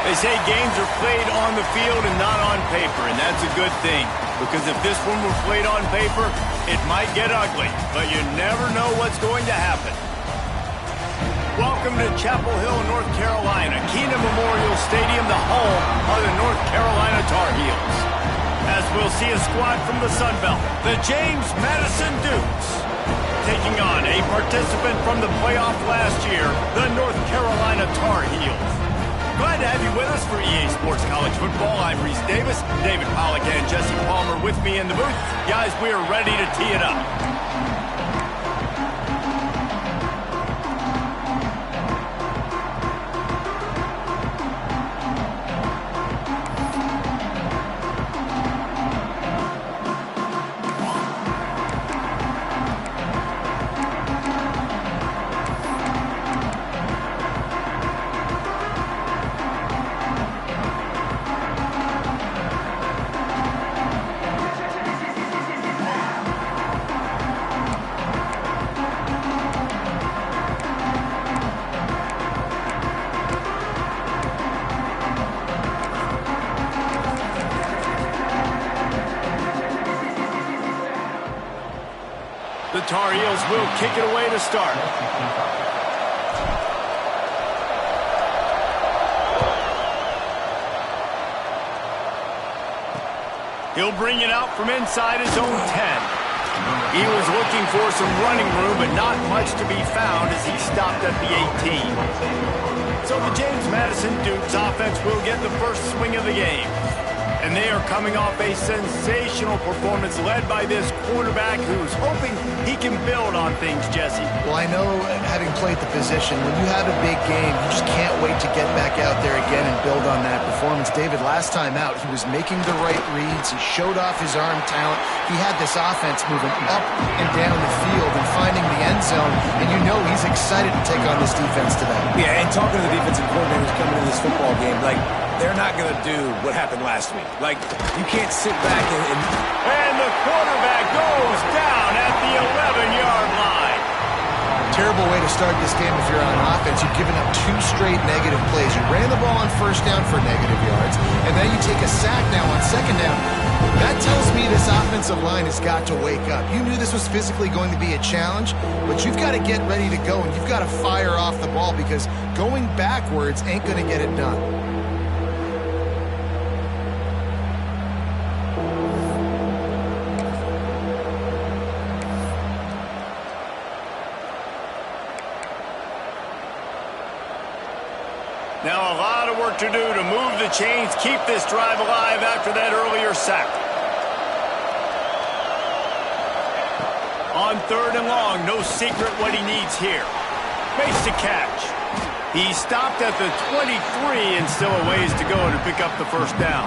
They say games are played on the field and not on paper, and that's a good thing. Because if this one were played on paper, it might get ugly, but you never know what's going to happen. Welcome to Chapel Hill, North Carolina, Keenan Memorial Stadium, the home of the North Carolina Tar Heels. As we'll see a squad from the Sun Belt, the James Madison Dukes, taking on a participant from the playoff last year, the North Carolina Tar Heels. Glad to have you with us for EA Sports College Football. I'm Reese Davis, David Pollack and Jesse Palmer with me in the booth. Guys, we are ready to tee it up. The Tar Heels will kick it away to start. He'll bring it out from inside his own 10. He was looking for some running room, but not much to be found as he stopped at the 18. So the James Madison Dukes offense will get the first swing of the game. And they are coming off a sensational performance led by this quarterback who's hoping he can build on things, Jesse. Well, I know, having played the position, when you have a big game, you just can't wait to get back out there again and build on that performance. David, last time out, he was making the right reads. He showed off his arm talent. He had this offense moving up and down the field and finding the end zone. And you know he's excited to take on this defense today. Yeah, and talking to the defensive coordinators coming into this football game, they're not going to do what happened last week. You can't sit back and... And the quarterback goes down at the 11-yard line. Terrible way to start this game if you're on offense. You've given up 2 straight negative plays. You ran the ball on first down for negative yards, and then you take a sack now on second down. That tells me this offensive line has got to wake up. You knew this was physically going to be a challenge, but you've got to get ready to go, and you've got to fire off the ball because going backwards ain't going to get it done. Now a lot of work to do to move the chains, keep this drive alive after that earlier sack. On 3rd and long, no secret what he needs here. Makes the catch. He stopped at the 23 and still a ways to go to pick up the first down.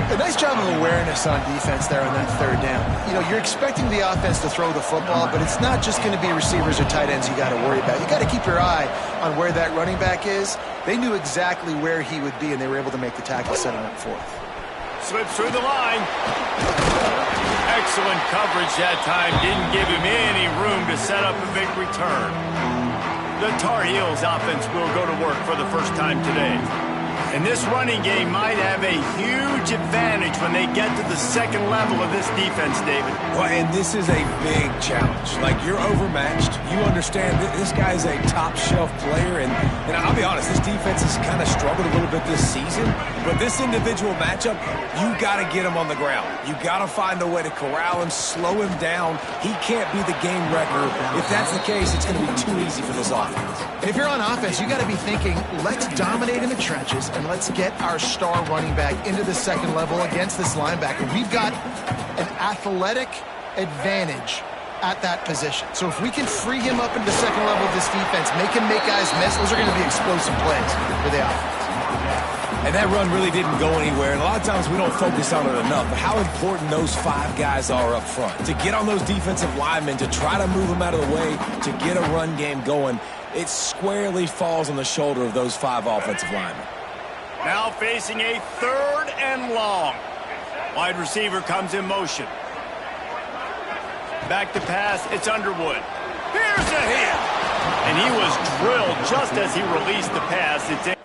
A nice job of awareness on defense there on that 3rd down. You know, you're expecting the offense to throw the football, but it's not just going to be receivers or tight ends you got to worry about. You got to keep your eye on where that running back is. They knew exactly where he would be, and they were able to make the tackle, setting up 4th. Slips through the line. Excellent coverage that time. Didn't give him any room to set up a big return. The Tar Heels offense will go to work for the first time today. And this running game might have a huge advantage when they get to the second level of this defense, David. Well, and this is a big challenge. You're overmatched. You understand that this guy's a top-shelf player. And I'll be honest, this defense has kind of struggled a little bit this season. But this individual matchup, you got to get him on the ground. You got to find a way to corral him, slow him down. He can't be the game wrecker. If that's the case, it's going to be too easy for this offense. And if you're on offense, you got to be thinking, let's dominate in the trenches and let's get our star running back into the second level against this linebacker. We've got an athletic advantage at that position. So if we can free him up into the second level of this defense, make him make guys miss, those are going to be explosive plays for the offense. And that run really didn't go anywhere. And a lot of times we don't focus on it enough. But how important those 5 guys are up front. To get on those defensive linemen, to try to move them out of the way, to get a run game going, it squarely falls on the shoulder of those 5 offensive linemen. Now facing a 3rd and long. Wide receiver comes in motion. Back to pass, it's Underwood. Here's a hit. And he was drilled just as he released the pass. It's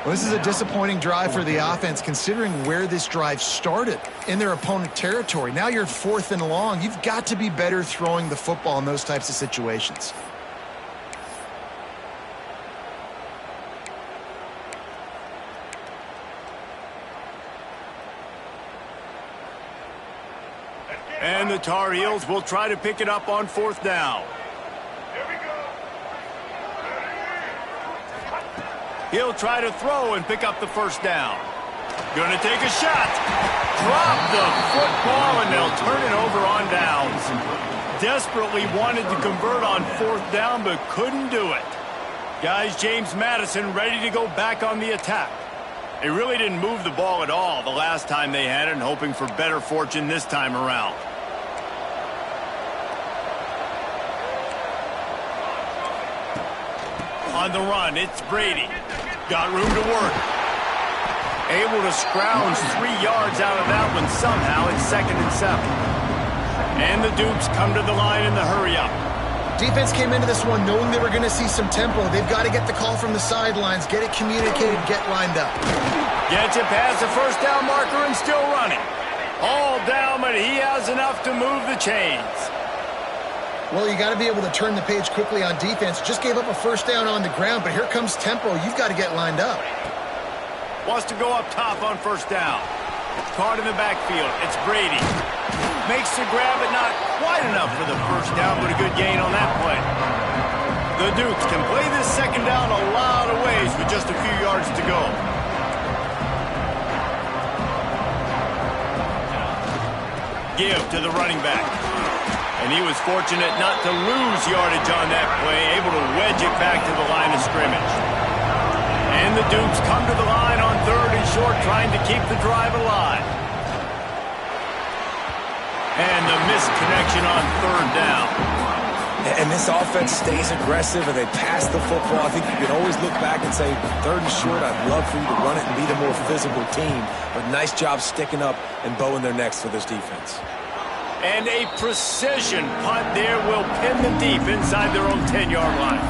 Well, this is a disappointing drive for the offense, considering where this drive started, in their opponent territory. Now you're 4th and long. You've got to be better throwing the football in those types of situations. And the Tar Heels will try to pick it up on 4th down. He'll try to throw and pick up the first down. Gonna take a shot. Drop the football, and they'll turn it over on downs. Desperately wanted to convert on 4th down, but couldn't do it. Guys, James Madison ready to go back on the attack. They really didn't move the ball at all the last time they had it, and hoping for better fortune this time around. On the run, it's Brady. Got room to work. Able to scrounge 3 yards out of that one somehow. It's 2nd and 7. And the Dukes come to the line in the hurry-up. Defense came into this one knowing they were going to see some tempo. They've got to get the call from the sidelines, get it communicated, get lined up. Gets it past the first down marker and still running. All down, but he has enough to move the chains. Well, you got to be able to turn the page quickly on defense. Just gave up a first down on the ground, but here comes tempo. You've got to get lined up. Wants to go up top on 1st down. Caught in the backfield. It's Brady. Makes the grab, but not quite enough for the first down, but a good gain on that play. The Dukes can play this 2nd down a lot of ways with just a few yards to go. Give to the running back. And he was fortunate not to lose yardage on that play, able to wedge it back to the line of scrimmage. And the Dukes come to the line on 3rd and short, trying to keep the drive alive. And the missed connection on 3rd down. And this offense stays aggressive, and they pass the football. I think you can always look back and say, 3rd and short, I'd love for you to run it and be the more physical team. But nice job sticking up and bowing their necks for this defense. And a precision punt there will pin them deep inside their own 10-yard line.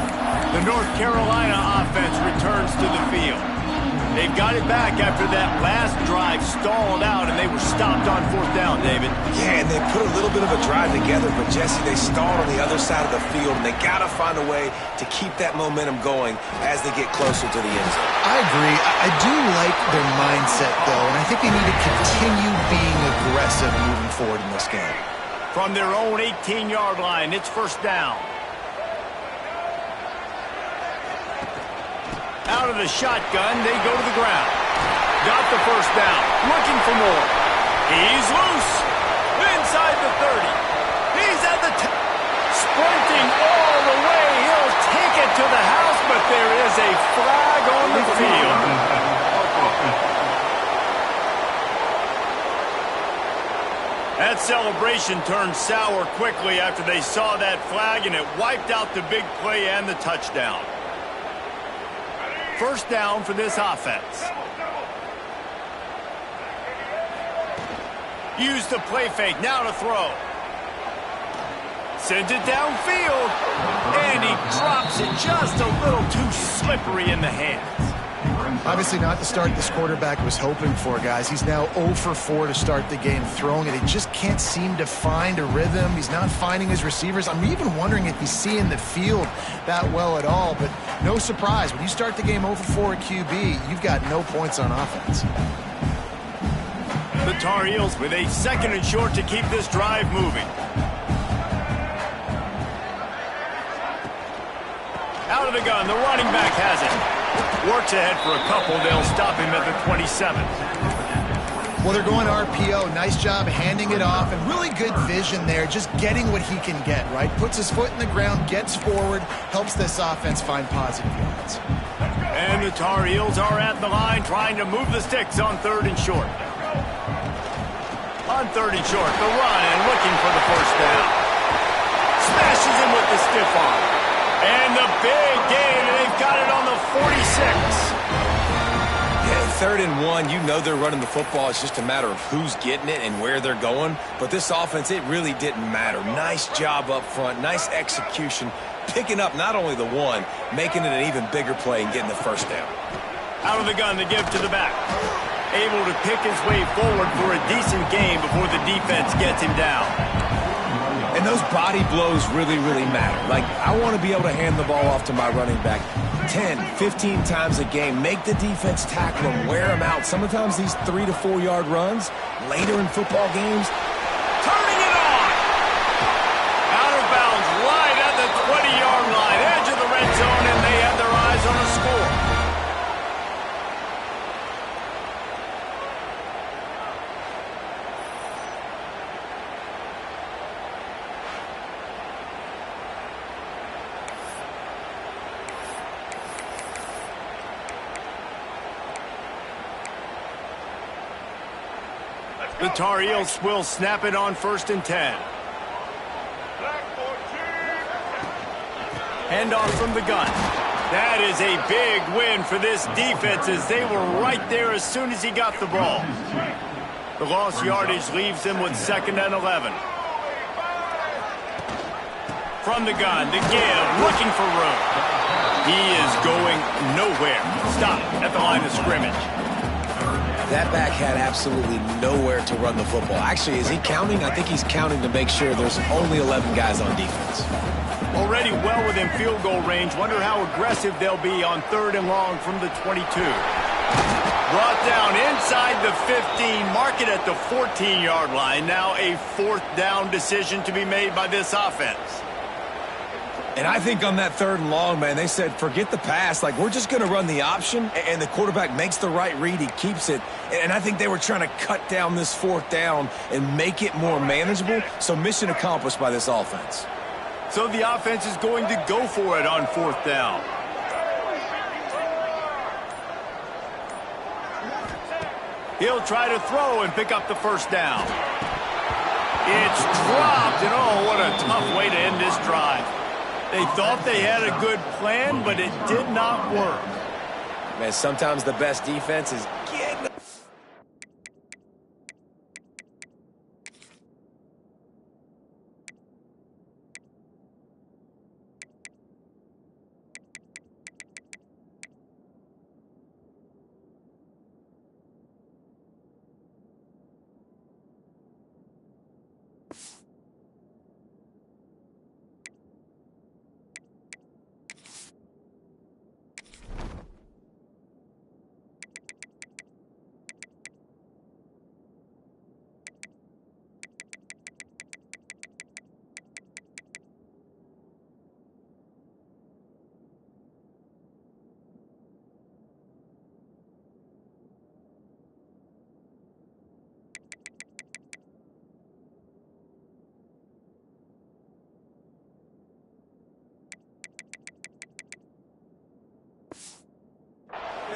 The North Carolina offense returns to the field. They've got it back after that last drive stalled out, and they were stopped on 4th down, David. Yeah, and they put a little bit of a drive together, but Jesse, they stalled on the other side of the field, and they got to find a way to keep that momentum going as they get closer to the end zone. I agree. I do like their mindset, though, and I think they need to continue being aggressive moving forward in this game. From their own 18-yard line, it's 1st down. Out of the shotgun, they go to the ground. Got the first down, looking for more. He's loose. Inside the 30. He's at the sprinting all the way. He'll take it to the house, but there is a flag on the field. That celebration turned sour quickly after they saw that flag, and it wiped out the big play and the touchdown. 1st down for this offense. Use the play fake, now to throw. Sends it downfield, and he drops it just a little too slippery in the hands. Obviously not the start this quarterback was hoping for, guys. He's now 0 for 4 to start the game throwing it. He just can't seem to find a rhythm. He's not finding his receivers. I'm even wondering if he's seeing the field that well at all, but no surprise. When you start the game 0 for 4 at QB, you've got no points on offense. The Tar Heels with a 2nd and short to keep this drive moving. Out of the gun, the running back has it. Works ahead for a couple. They'll stop him at the 27. Well, they're going RPO. Nice job handing it off, and really good vision there, just getting what he can get, right? Puts his foot in the ground, gets forward, helps this offense find positive yards. And the Tar Heels are at the line trying to move the sticks on 3rd and short. On 3rd and short, the run and looking for the first down. Smashes him with the stiff arm. And the big gain, and they've got it on the 46. Yeah, 3rd and 1, you know they're running the football. It's just a matter of who's getting it and where they're going. But this offense, it really didn't matter. Nice job up front, nice execution, picking up not only the one, making it an even bigger play and getting the first down. Out of the gun to give to the back. Able to pick his way forward for a decent game before the defense gets him down. And those body blows really, really matter. Like, I want to be able to hand the ball off to my running back 10, 15 times a game. Make the defense tackle him, wear him out. Sometimes these 3 to 4 yard runs later in football games. Turning it on! Out of bounds, right at the 20-yard line, edge of the red zone, and they have their eyes on a score. The Tar Heels will snap it on 1st and 10. Handoff from the gun. That is a big win for this defense as they were right there as soon as he got the ball. The lost yardage leaves them with 2nd and 11. From the gun, the give, looking for room. He is going nowhere. Stop at the line of scrimmage. That back had absolutely nowhere to run the football. Actually, is he counting? I think he's counting to make sure there's only 11 guys on defense. Already well within field goal range. Wonder how aggressive they'll be on 3rd and long from the 22. Brought down inside the 15, mark it at the 14-yard line. Now a 4th down decision to be made by this offense. And I think on that 3rd and long, man, they said, forget the pass. Like, we're just going to run the option, and the quarterback makes the right read. He keeps it. And I think they were trying to cut down this 4th down and make it more manageable. So mission accomplished by this offense. So the offense is going to go for it on 4th down. He'll try to throw and pick up the 1st down. It's dropped, and oh, what a tough way to end this drive. They thought they had a good plan, but it did not work. Man, sometimes the best defense is getting...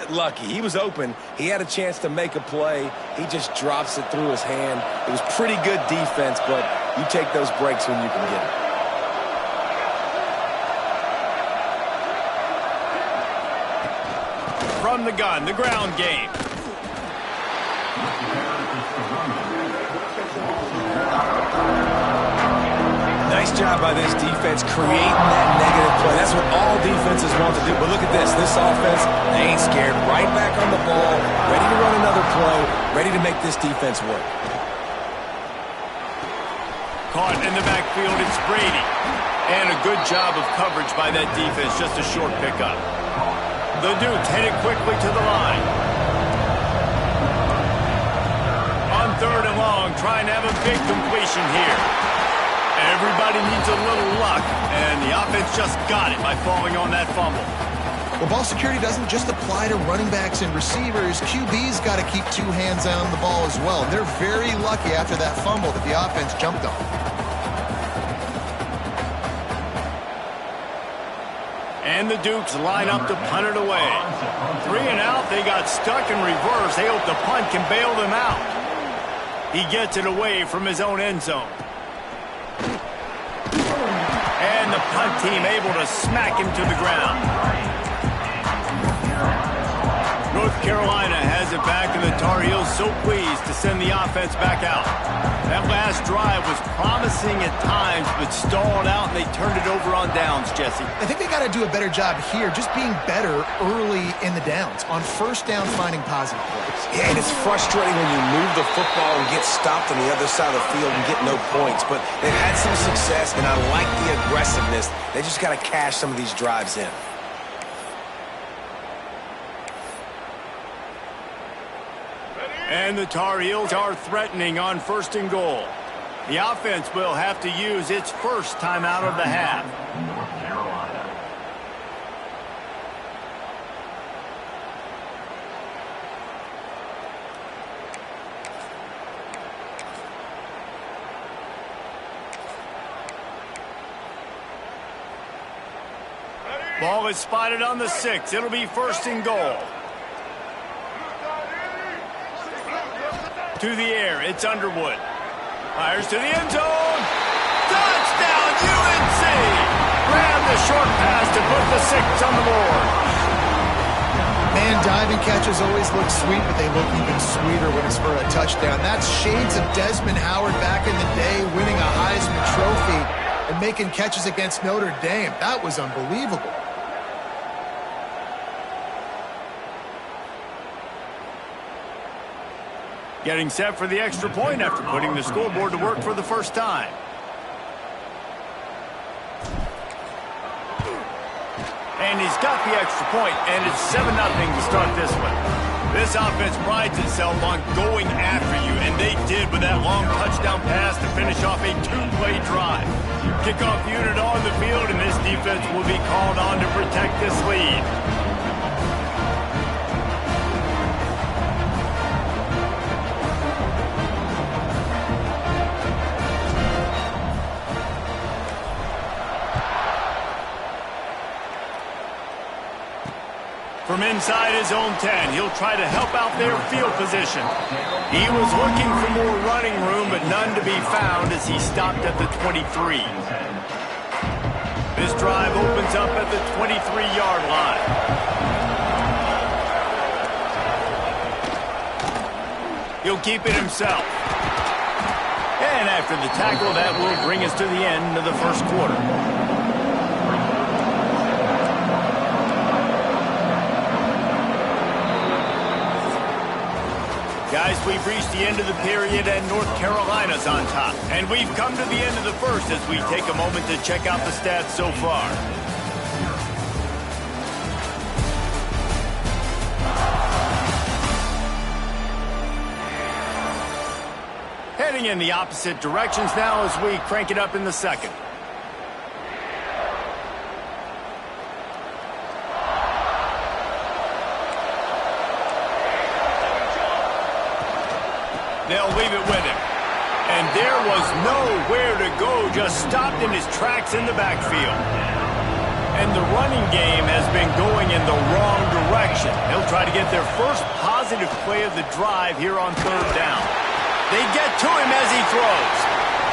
Lucky. He was open. He had a chance to make a play. He just drops it through his hand. It was pretty good defense, but you take those breaks when you can get them. From the gun, the ground game. Nice job by this defense creating that negative play. That's what all defenses want to do. But look at this. This offense, they ain't scared. Right back on the ball, ready to run another play, ready to make this defense work. Caught in the backfield, it's Brady. And a good job of coverage by that defense, just a short pickup. The Dukes headed quickly to the line. On 3rd and long, trying to have a big completion here. Everybody needs a little luck, and the offense just got it by falling on that fumble. Well, ball security doesn't just apply to running backs and receivers. QB's got to keep 2 hands on the ball as well. And they're very lucky after that fumble that the offense jumped on. And the Dukes line up to punt it away. 3 and out, they got stuck in reverse. They hope the punt can bail them out. He gets it away from his own end zone. And the punt team able to smack him to the ground. North Carolina has it back, and the Tar Heels so pleased to send the offense back out. That last drive was promising at times, but stalled out, and they turned it over on downs, Jesse. I think they got to do a better job here, just being better early in the downs, on first down finding positive plays. Yeah, and it's frustrating when you move the football and get stopped on the other side of the field and get no points, but they've had some success, and I like the aggressiveness. They just got to cash some of these drives in. And the Tar Heels are threatening on 1st and goal. The offense will have to use its first timeout of the half. Ball is spotted on the 6. It'll be 1st and goal. To the air, it's Underwood. Fires to the end zone. Touchdown, UNC! Grab the short pass to put the 6 on the board. Man, diving catches always look sweet, but they look even sweeter when it's for a touchdown. That's shades of Desmond Howard back in the day, winning a Heisman Trophy and making catches against Notre Dame. That was unbelievable. Getting set for the extra point after putting the scoreboard to work for the first time. And he's got the extra point, and it's 7-0 to start this one. This offense prides itself on going after you, and they did with that long touchdown pass to finish off a 2-play drive. Kickoff unit on the field, and this defense will be called on to protect this lead. From inside his own 10, he'll try to help out their field position. He was looking for more running room, but none to be found as he stopped at the 23. This drive opens up at the 23-yard line. He'll keep it himself. And after the tackle, that will bring us to the end of the first quarter. Guys, we've reached the end of the period, and North Carolina's on top. And we've come to the end of the first as we take a moment to check out the stats so far. Heading in the opposite directions now as we crank it up in the second. They'll leave it with him. And there was nowhere to go, just stopped in his tracks in the backfield. And the running game has been going in the wrong direction. They'll try to get their first positive play of the drive here on 3rd down. They get to him as he throws.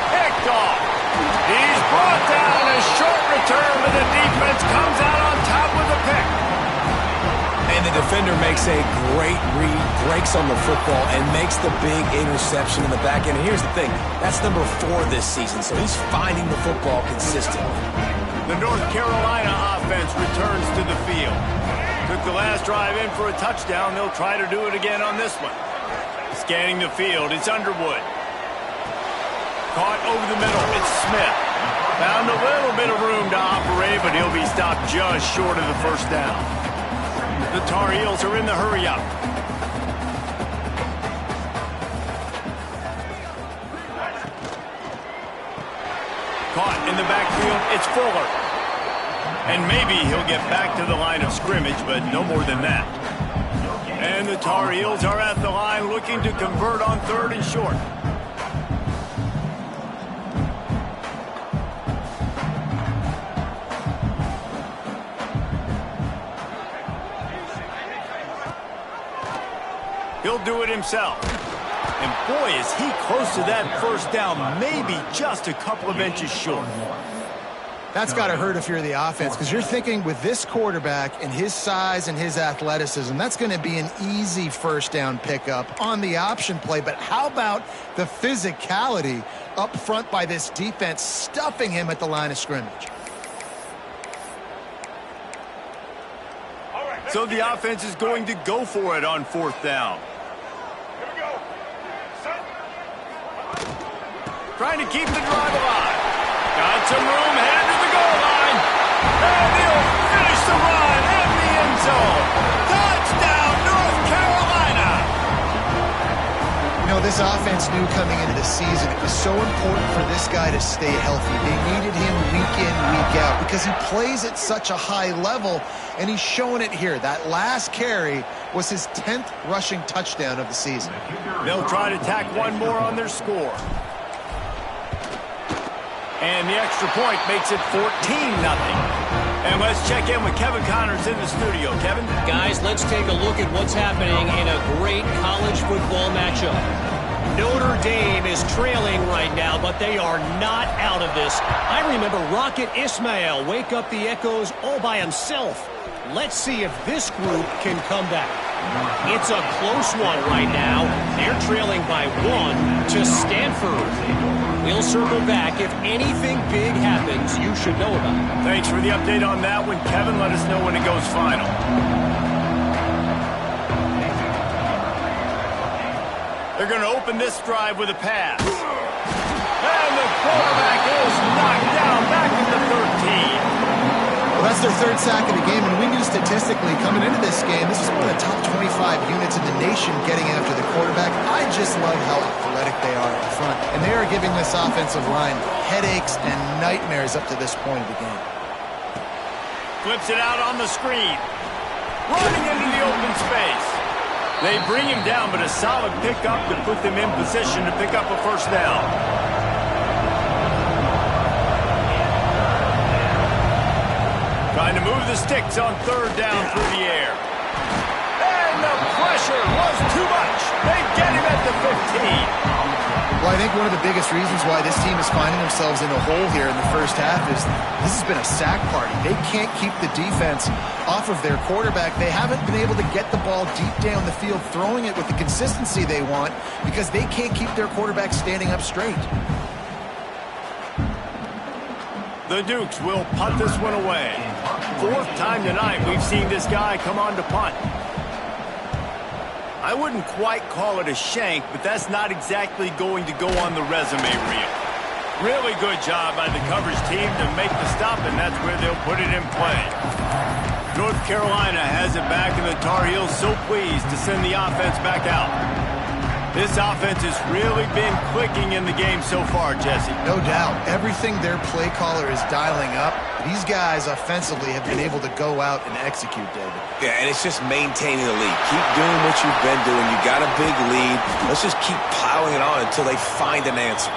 Picked off. He's brought down, a short return, but the defense comes out on top with a pick. And the defender makes a great read, breaks on the football, and makes the big interception in the back end. And here's the thing, that's number 4 this season, so he's finding the football consistently. The North Carolina offense returns to the field. Took the last drive in for a touchdown. They'll try to do it again on this one. Scanning the field, it's Underwood. Caught over the middle, it's Smith. Found a little bit of room to operate, but he'll be stopped just short of the first down. The Tar Heels are in the hurry-up. Caught in the backfield, it's Fuller. And maybe he'll get back to the line of scrimmage, but no more than that. And the Tar Heels are at the line looking to convert on 3rd and short. He'll do it himself. And boy, is he close to that first down, maybe just a couple of inches short. That's got to hurt if you're the offense, because you're thinking with this quarterback and his size and his athleticism, that's going to be an easy first down pickup on the option play. But how about the physicality up front by this defense, stuffing him at the line of scrimmage? So the offense is going to go for it on 4th down. Here we go. Set. Trying to keep the drive alive. Got some room, headed to the goal line. And he'll finish the run in the end zone. Touchdown, North Carolina. You know, this offense knew coming into the season it was so important for this guy to stay healthy. They needed him week in, week out, because he plays at such a high level, and he's showing it here. That last carry was his 10th rushing touchdown of the season. They'll try to tack one more on their score. And the extra point makes it 14-0. And let's check in with Kevin Connors in the studio. Kevin? Guys, let's take a look at what's happening in a great college football matchup. Notre Dame is trailing right now, but they are not out of this. I remember Rocket Ismail wake up the echoes all by himself. Let's see if this group can come back. It's a close one right now. They're trailing by 1 to Stanford. We'll circle back. If anything big happens, you should know about it. Thanks for the update on that one, Kevin. Let us know when it goes final. They're going to open this drive with a pass. And the quarterback is knocked down back at the 13. Well, that's their 3rd sack of the game, and we knew statistically coming into this game, this is one of the top 25 units in the nation getting after the quarterback. I just love how athletic they are up front, and they are giving this offensive line headaches and nightmares up to this point of the game. Flips it out on the screen. Running into the open space. They bring him down, but a solid pickup to put them in position to pick up a first down. Trying to move the sticks on 3rd down through the air. And the pressure was too much. They get him at the 15. Well, I think one of the biggest reasons why this team is finding themselves in a hole here in the first half is this has been a sack party. They can't keep the defense off of their quarterback. They haven't been able to get the ball deep down the field, throwing it with the consistency they want, because they can't keep their quarterback standing up straight. The Dukes will punt this one away. 4th time tonight we've seen this guy come on to punt. I wouldn't quite call it a shank, but that's not exactly going to go on the resume reel. Really good job by the coverage team to make the stop, and that's where they'll put it in play. North Carolina has it back, and the Tar Heels so pleased to send the offense back out. This offense has really been clicking in the game so far, Jesse. No doubt. Everything their play caller is dialing up, these guys offensively have been able to go out and execute, David. Yeah, and it's just maintaining the lead. Keep doing what you've been doing. You got a big lead. Let's just keep piling it on until they find an answer.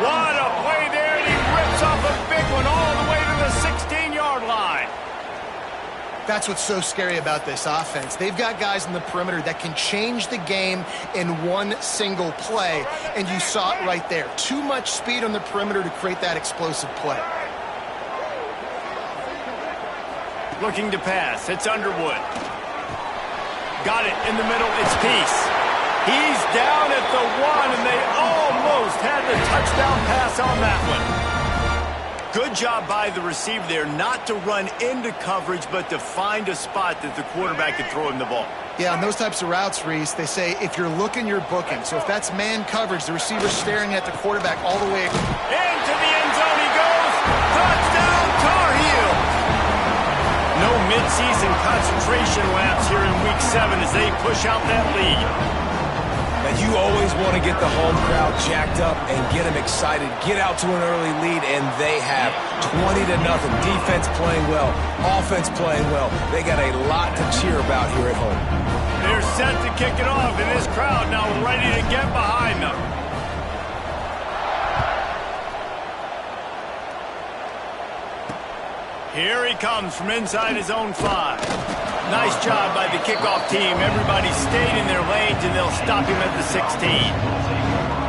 What a play there, and he rips off a big one all the way to the 16-yard line. That's what's so scary about this offense. They've got guys in the perimeter that can change the game in one single play, and you saw it right there. Too much speed on the perimeter to create that explosive play. Looking to pass. It's Underwood. Got it in the middle. It's Peace. He's down at the 1, and they almost had the touchdown pass on that one. Good job by the receiver there not to run into coverage, but to find a spot that the quarterback could throw him the ball. Yeah, on those types of routes, Reese, they say if you're looking, you're booking. So if that's man coverage, the receiver's staring at the quarterback all the way. Into the end zone he goes. Touchdown, Tar Heels. No midseason concentration laps here in Week 7 as they push out that lead. Now, you always want to get the home crowd jacked up and get them excited. Get out to an early lead, and they have 20-0. Defense playing well, offense playing well. They got a lot to cheer about here at home. They're set to kick it off, and this crowd now ready to get behind them. Here he comes from inside his own 5. Nice job by the kickoff team. Everybody stayed in their lanes, and they'll stop him at the 16.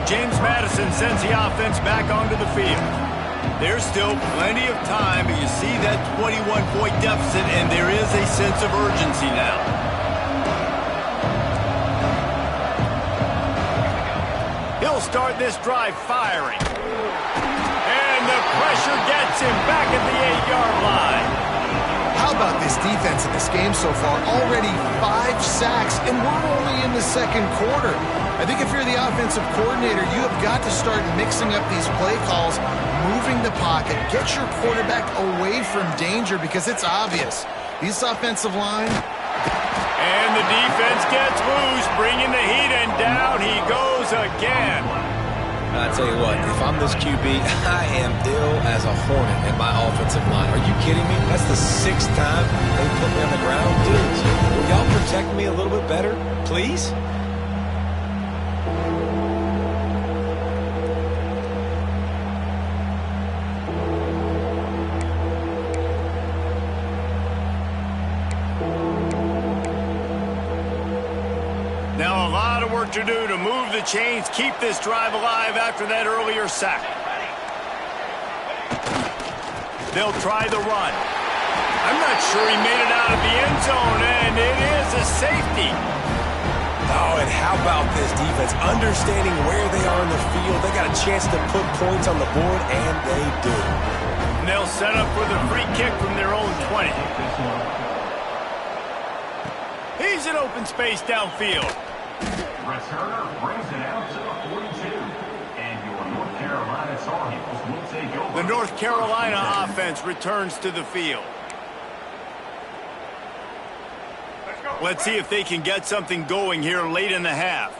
James Madison sends the offense back onto the field. There's still plenty of time, but you see that 21-point deficit, and there is a sense of urgency now. He'll start this drive firing. And the pressure gets him back at the 8-yard line. How about this defense in this game so far? Already 5 sacks, and we're only in the second quarter. I think if you're the offensive coordinator, you have got to start mixing up these play calls, moving the pocket, get your quarterback away from danger because it's obvious. This offensive line... And the defense gets loose, bringing the heat, and down he goes again. I tell you what, if I'm this QB, I am ill as a hornet in my offensive line. Are you kidding me? That's the 6th time they put me on the ground. Dudes, will y'all protect me a little bit better, please? Now a lot of work to do to move the chains, keep this drive alive after that earlier sack. They'll try the run. I'm not sure he made it out of the end zone, and it is a safety. Oh, and how about this defense? Understanding where they are in the field, they got a chance to put points on the board, and they do. And they'll set up for the free kick from their own 20. He's in open space downfield. Returner brings it out to the 42. And your North Carolina Tar Heels will take over. The North Carolina offense returns to the field. Let's see if they can get something going here late in the half.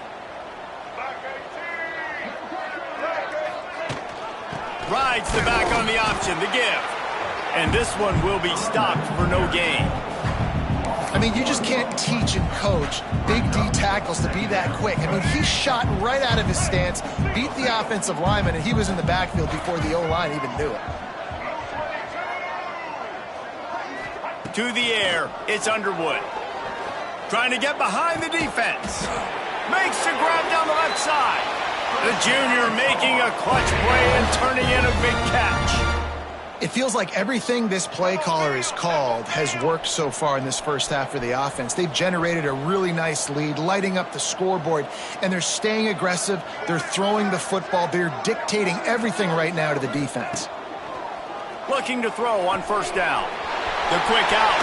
Rides the back on the option, the give. And this one will be stopped for no gain. I mean, you just can't teach and coach Big D tackles to be that quick. I mean, he shot right out of his stance, beat the offensive lineman, and he was in the backfield before the O-line even knew it. To the air, it's Underwood. Trying to get behind the defense. Makes the grab down the left side. The junior making a clutch play and turning in a big catch. It feels like everything this play caller has called has worked so far in this first half for the offense. They've generated a really nice lead, lighting up the scoreboard, and they're staying aggressive. They're throwing the football. They're dictating everything right now to the defense. Looking to throw on first down. The quick out.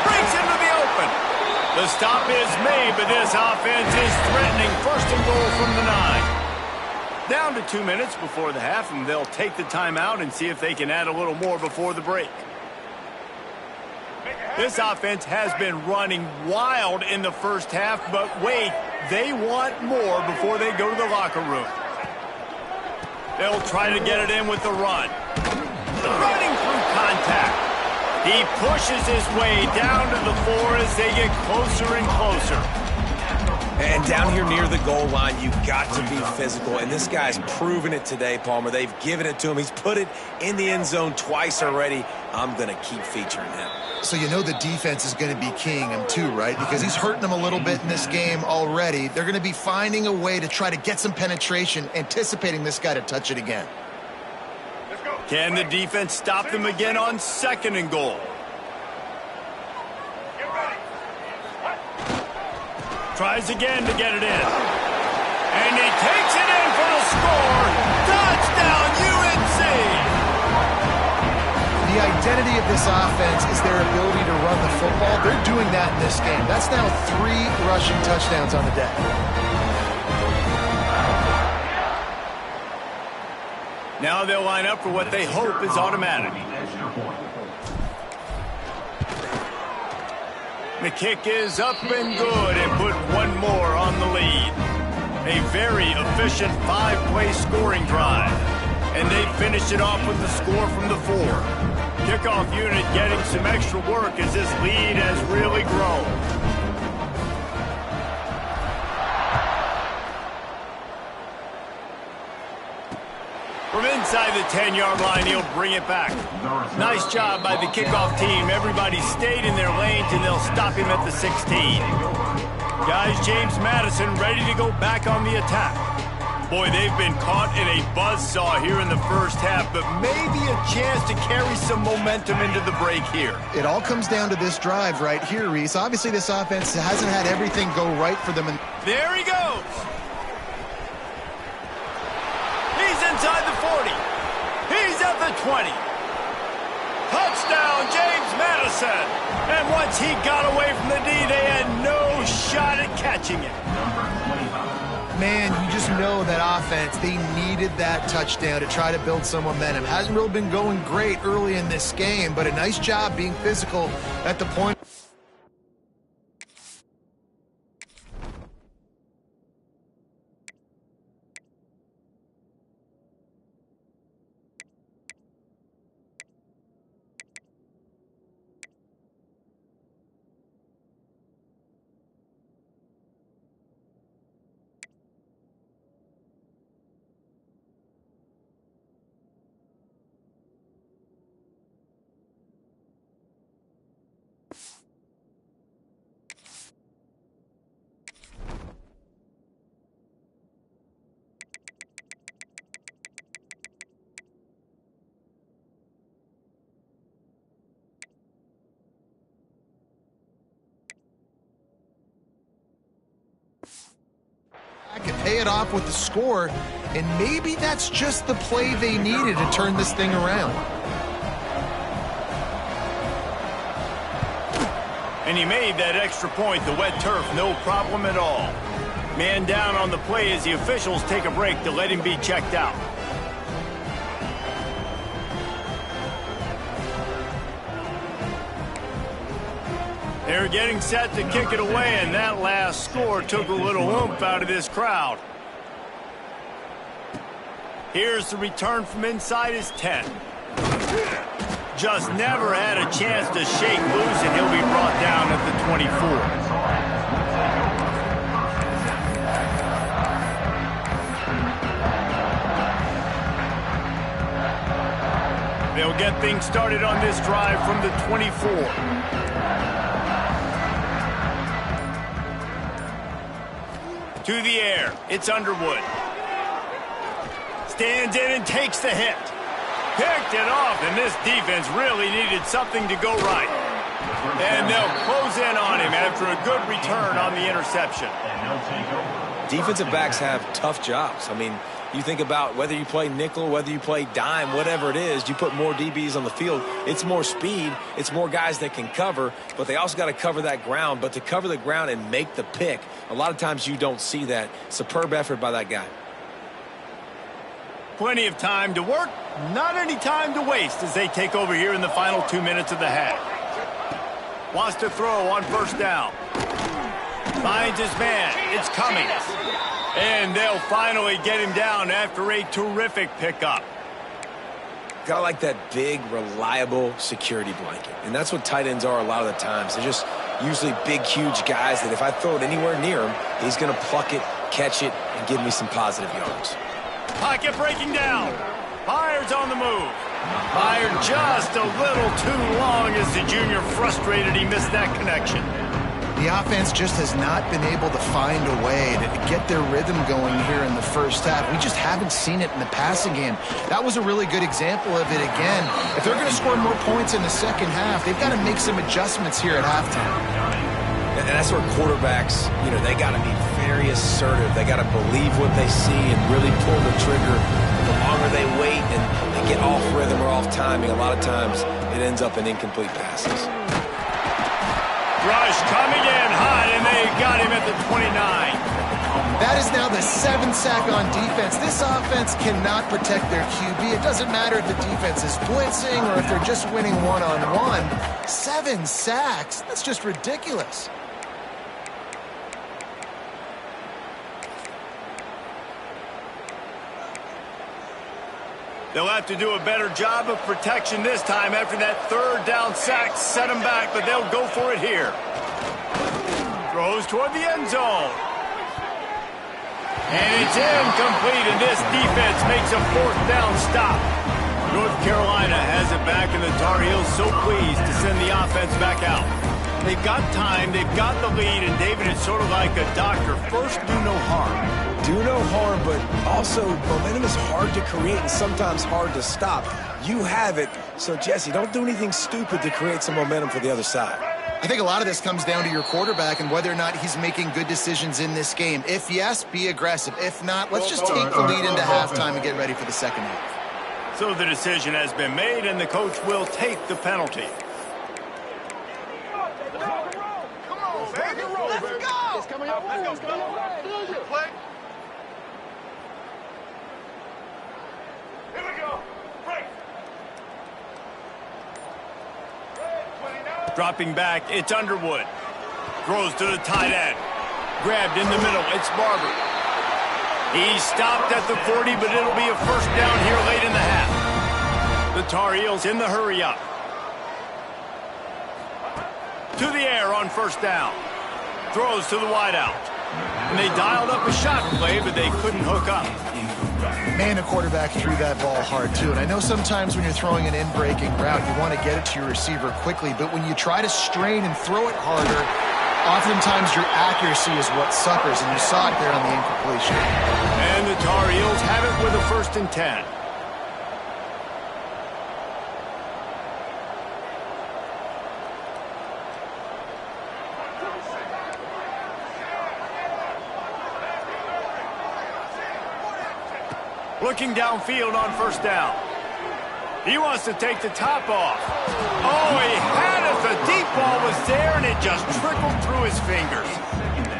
Breaks into the open. The stop is made, but this offense is threatening first and goal from the 9. Down to 2 minutes before the half, and they'll take the timeout and see if they can add a little more before the break. This offense has been running wild in the first half, but wait, they want more before they go to the locker room. They'll try to get it in with the run. Running through contact. He pushes his way down to the 4 as they get closer and closer. And down here near the goal line, you've got to be physical. And this guy's proven it today, Palmer. They've given it to him. He's put it in the end zone twice already. I'm going to keep featuring him. So you know the defense is going to be keying him too, right? Because he's hurting them a little bit in this game already. They're going to be finding a way to try to get some penetration, anticipating this guy to touch it again. Can the defense stop them again on second and goal? Tries again to get it in. And he takes it in for the score. Touchdown, UNC! The identity of this offense is their ability to run the football. They're doing that in this game. That's now 3 rushing touchdowns on the day. Now they'll line up for what they hope is automatic. The kick is up and good and put one more on the lead. A very efficient 5-play scoring drive. And they finished it off with the score from the 4. Kickoff unit getting some extra work as this lead has really grown. From inside the 10-yard line, he'll bring it back. Nice job by the kickoff team. Everybody stayed in their lanes, and they'll stop him at the 16. Guys, James Madison ready to go back on the attack. Boy, they've been caught in a buzzsaw here in the first half, but maybe a chance to carry some momentum into the break here. It all comes down to this drive right here, Reese. Obviously, this offense hasn't had everything go right for them. There he goes. He's inside the 40. He's at the 20. Touchdown, James Madison. And once he got away from the D, they had no shot at catching it. Man, you just know that offense, they needed that touchdown to try to build some momentum. Hasn't really been going great early in this game, but a nice job being physical at the point. Can pay it off with the score, and maybe that's just the play they needed to turn this thing around. And he made that extra point, the wet turf, no problem at all. Man down on the play as the officials take a break to let him be checked out. They're getting set to kick it away, and that last score took a little oomph out of this crowd. Here's the return from inside his 10. Just never had a chance to shake loose, and he'll be brought down at the 24. They'll get things started on this drive from the 24. To the air, it's Underwood. Stands in and takes the hit. Picked it off, and this defense really needed something to go right. And they'll close in on him after a good return on the interception. Defensive backs have tough jobs. I mean, you think about whether you play nickel, whether you play dime, whatever it is, you put more DBs on the field. It's more speed. It's more guys that can cover, but they also got to cover that ground. But to cover the ground and make the pick, a lot of times you don't see that. Superb effort by that guy. Plenty of time to work, not any time to waste as they take over here in the final 2 minutes of the half. Wants to throw on first down. Finds his man. It's Cummings. And they'll finally get him down after a terrific pickup. Got like that big, reliable security blanket. And that's what tight ends are a lot of the times. They're just usually big, huge guys that if I throw it anywhere near him, he's going to pluck it, catch it, and give me some positive yards. Pocket breaking down. Byers on the move. Byers just a little too long as the junior frustrated he missed that connection. The offense just has not been able to find a way to get their rhythm going here in the first half. We just haven't seen it in the passing game. That was a really good example of it again. If they're going to score more points in the second half, they've got to make some adjustments here at halftime. And that's where quarterbacks, they got to be very assertive. They got to believe what they see and really pull the trigger. The longer they wait and they get off rhythm or off timing, a lot of times it ends up in incomplete passes. Rush coming in hot, and they got him at the 29. That is now the 7th sack on defense. This offense cannot protect their QB. It doesn't matter if the defense is blitzing or if they're just winning one-on-one. 7 sacks? That's just ridiculous. They'll have to do a better job of protection this time after that third down sack set them back, but they'll go for it here. Throws toward the end zone. And it's incomplete, and this defense makes a 4th down stop. North Carolina has it back, and the Tar Heels so pleased to send the offense back out. They've got time, they've got the lead, and David is sort of like a doctor. First, do no harm. do no harm, but also momentum is hard to create and sometimes hard to stop. You have it, so Jesse, don't do anything stupid to create some momentum for the other side. I think a lot of this comes down to your quarterback and whether or not he's making good decisions in this game. If yes, be aggressive. If not, let's just take the lead into halftime and get ready for the second half. So the decision has been made, and the coach will take the penalty. Come on, baby. Let's go. It's coming up. Let's go. Play. Here we go. Break. Dropping back, it's Underwood. Throws to the tight end. Grabbed in the middle, it's Barber. He stopped at the 40, but it'll be a first down here late in the half. The Tar Heels in the hurry up. To the air on first down. Throws to the wideout. And they dialed up a shot play, but they couldn't hook up. Man, the quarterback threw that ball hard, too. And I know sometimes when you're throwing an in-breaking route, you want to get it to your receiver quickly. But when you try to strain and throw it harder, oftentimes your accuracy is what suffers. And you saw it there on the incompletion. And the Tar Heels have it with a 1st and 10. Looking downfield on first down. He wants to take the top off. Oh, he had it. The deep ball was there, and it just trickled through his fingers.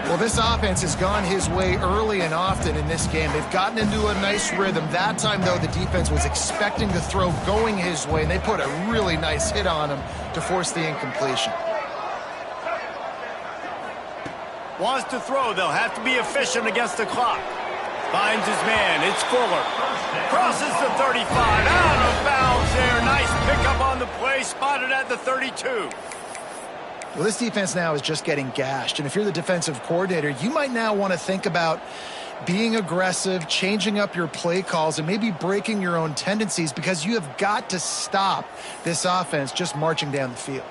Well, this offense has gone his way early and often in this game. They've gotten into a nice rhythm. That time, though, the defense was expecting the throw going his way, and they put a really nice hit on him to force the incompletion. Wants to throw. They'll have to be efficient against the clock. Finds his man. It's Fuller. Crosses the 35. Out of bounds there. Nice pickup on the play. Spotted at the 32. Well, this defense now is just getting gashed. And if you're the defensive coordinator, you might now want to think about being aggressive, changing up your play calls, and maybe breaking your own tendencies because you have got to stop this offense just marching down the field.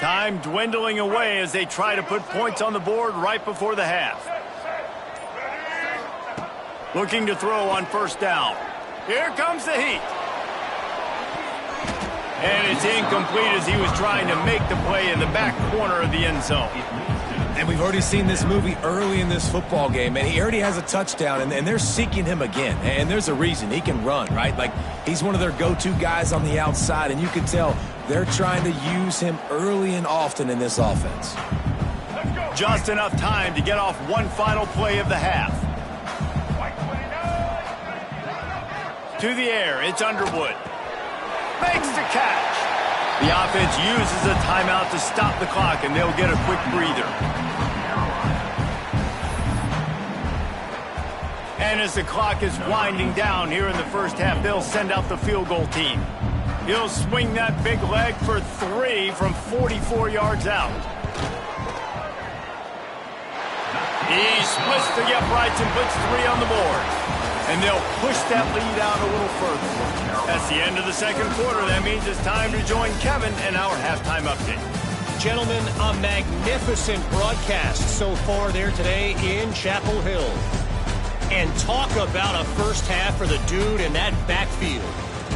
Time dwindling away as they try to put points on the board right before the half. Looking to throw on first down. Here comes the heat. And it's incomplete as he was trying to make the play in the back corner of the end zone. And we've already seen this movie early in this football game, and he already has a touchdown, and they're seeking him again. And there's a reason. He can run, right? Like, he's one of their go-to guys on the outside, and you can tell they're trying to use him early and often in this offense. Just enough time to get off one final play of the half. To the air, it's Underwood. Makes the catch. The offense uses a timeout to stop the clock, and they'll get a quick breather. And as the clock is winding down here in the first half, they'll send out the field goal team. He'll swing that big leg for 3 from 44 yards out. He splits the uprights and puts 3 on the board. And they'll push that lead out a little further. That's the end of the second quarter. That means it's time to join Kevin and our halftime update. Gentlemen, a magnificent broadcast so far there today in Chapel Hill. And talk about a first half for the dude in that backfield.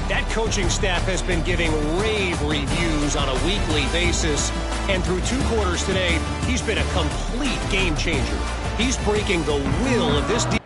That coaching staff has been giving rave reviews on a weekly basis. And through 2 quarters today, he's been a complete game changer. He's breaking the will of this defense.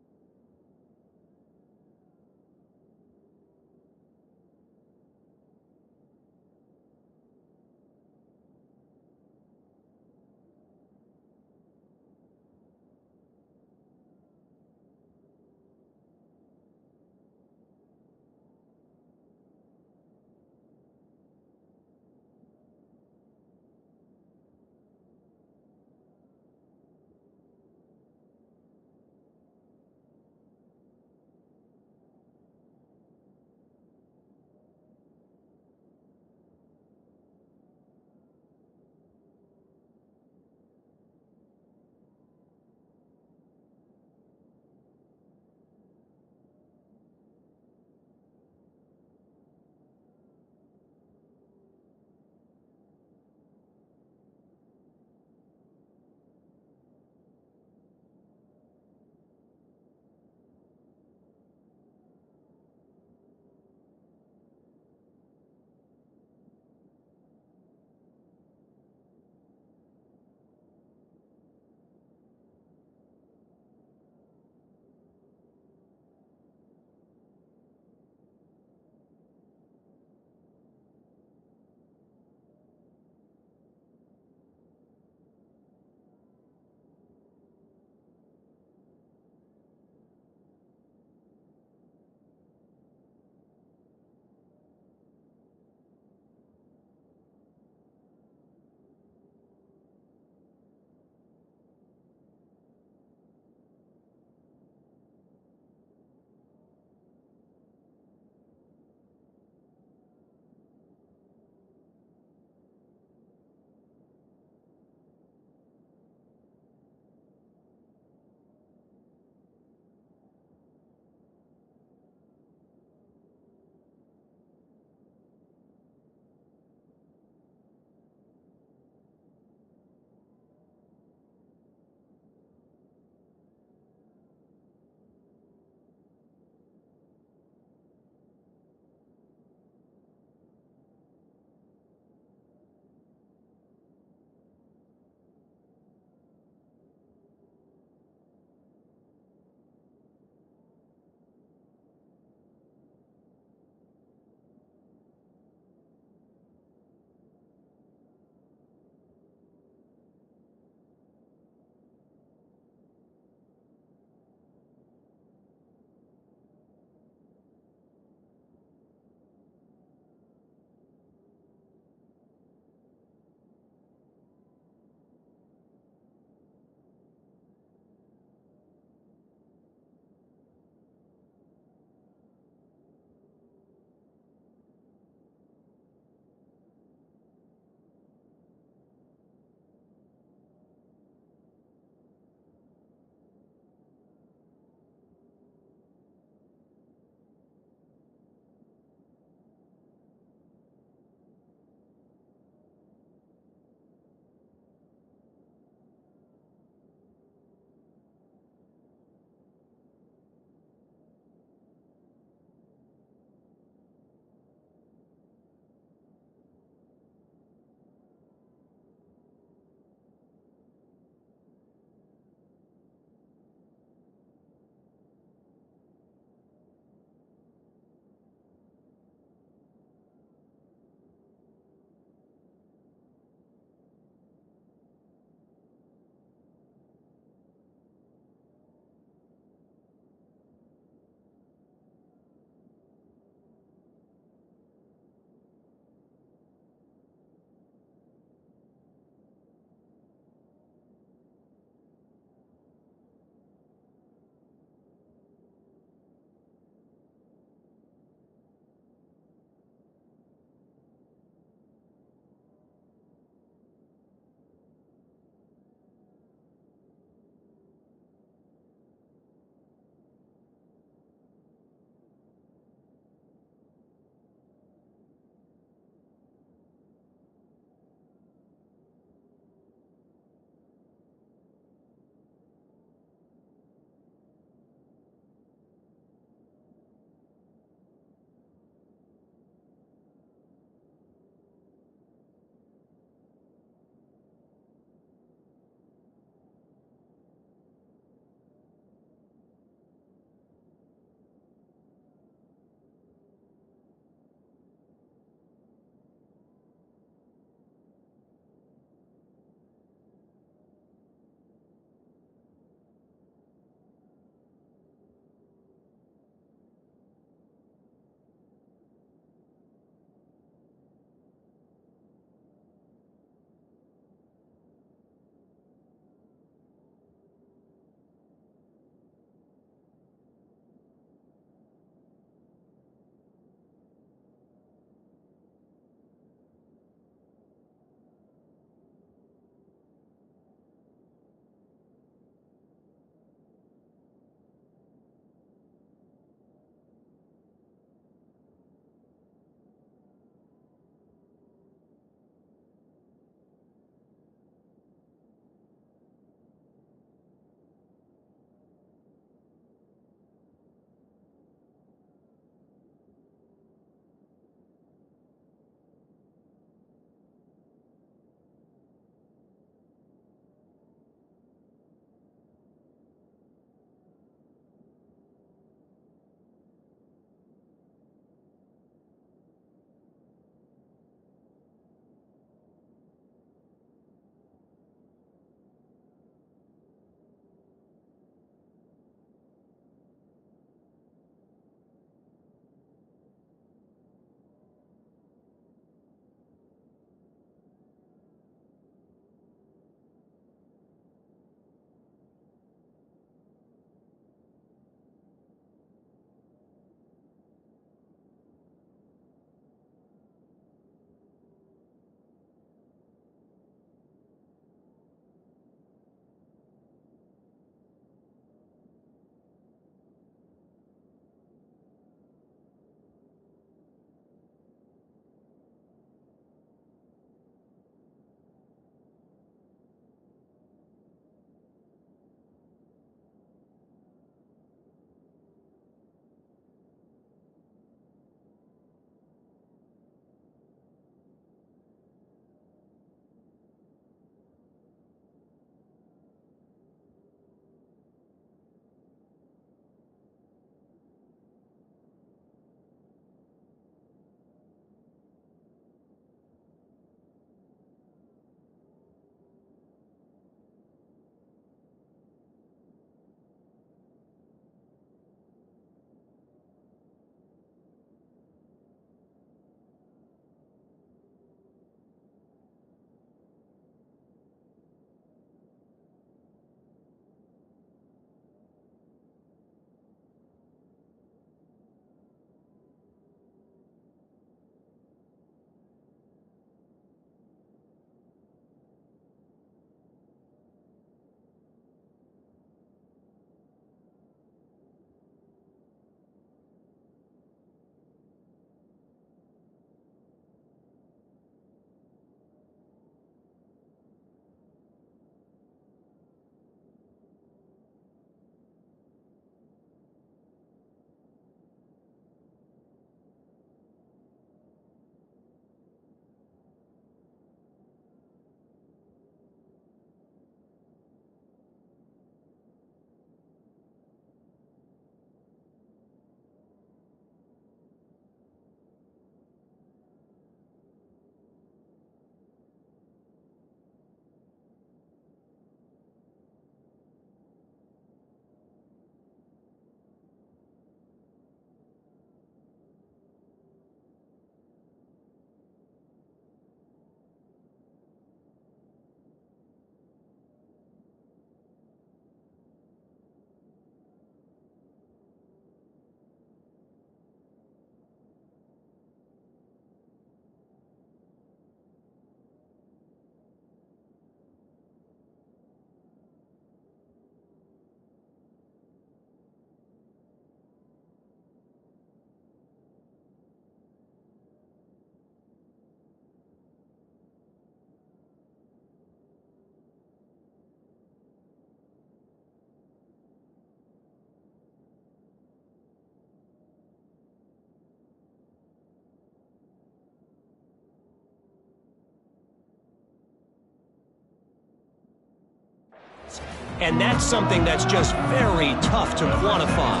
and that's something that's just very tough to quantify.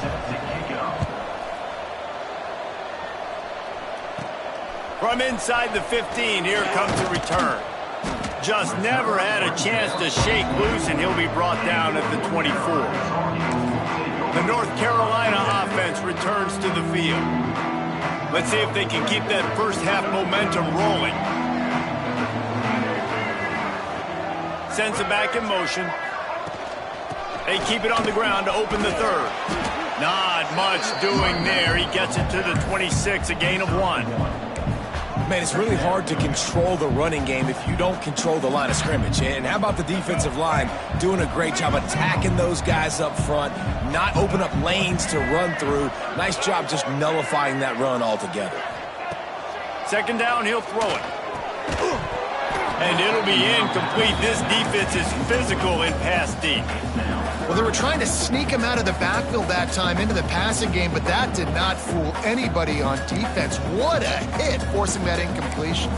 Set to kick it off. From inside the 15, here comes the return. Just never had a chance to shake loose, and he'll be brought down at the 24. The North Carolina offense returns to the field. Let's see if they can keep that first half momentum rolling. Sends it back in motion. They keep it on the ground to open the third. Not much doing there. He gets it to the 26, a gain of 1. Man, it's really hard to control the running game if you don't control the line of scrimmage. And how about the defensive line doing a great job attacking those guys up front, not open up lanes to run through. Nice job just nullifying that run altogether. Second down, he'll throw it. And it'll be incomplete. This defense is physical in pass deep. Well, they were trying to sneak him out of the backfield that time into the passing game, but that did not fool anybody on defense. What a hit, forcing that incompletion.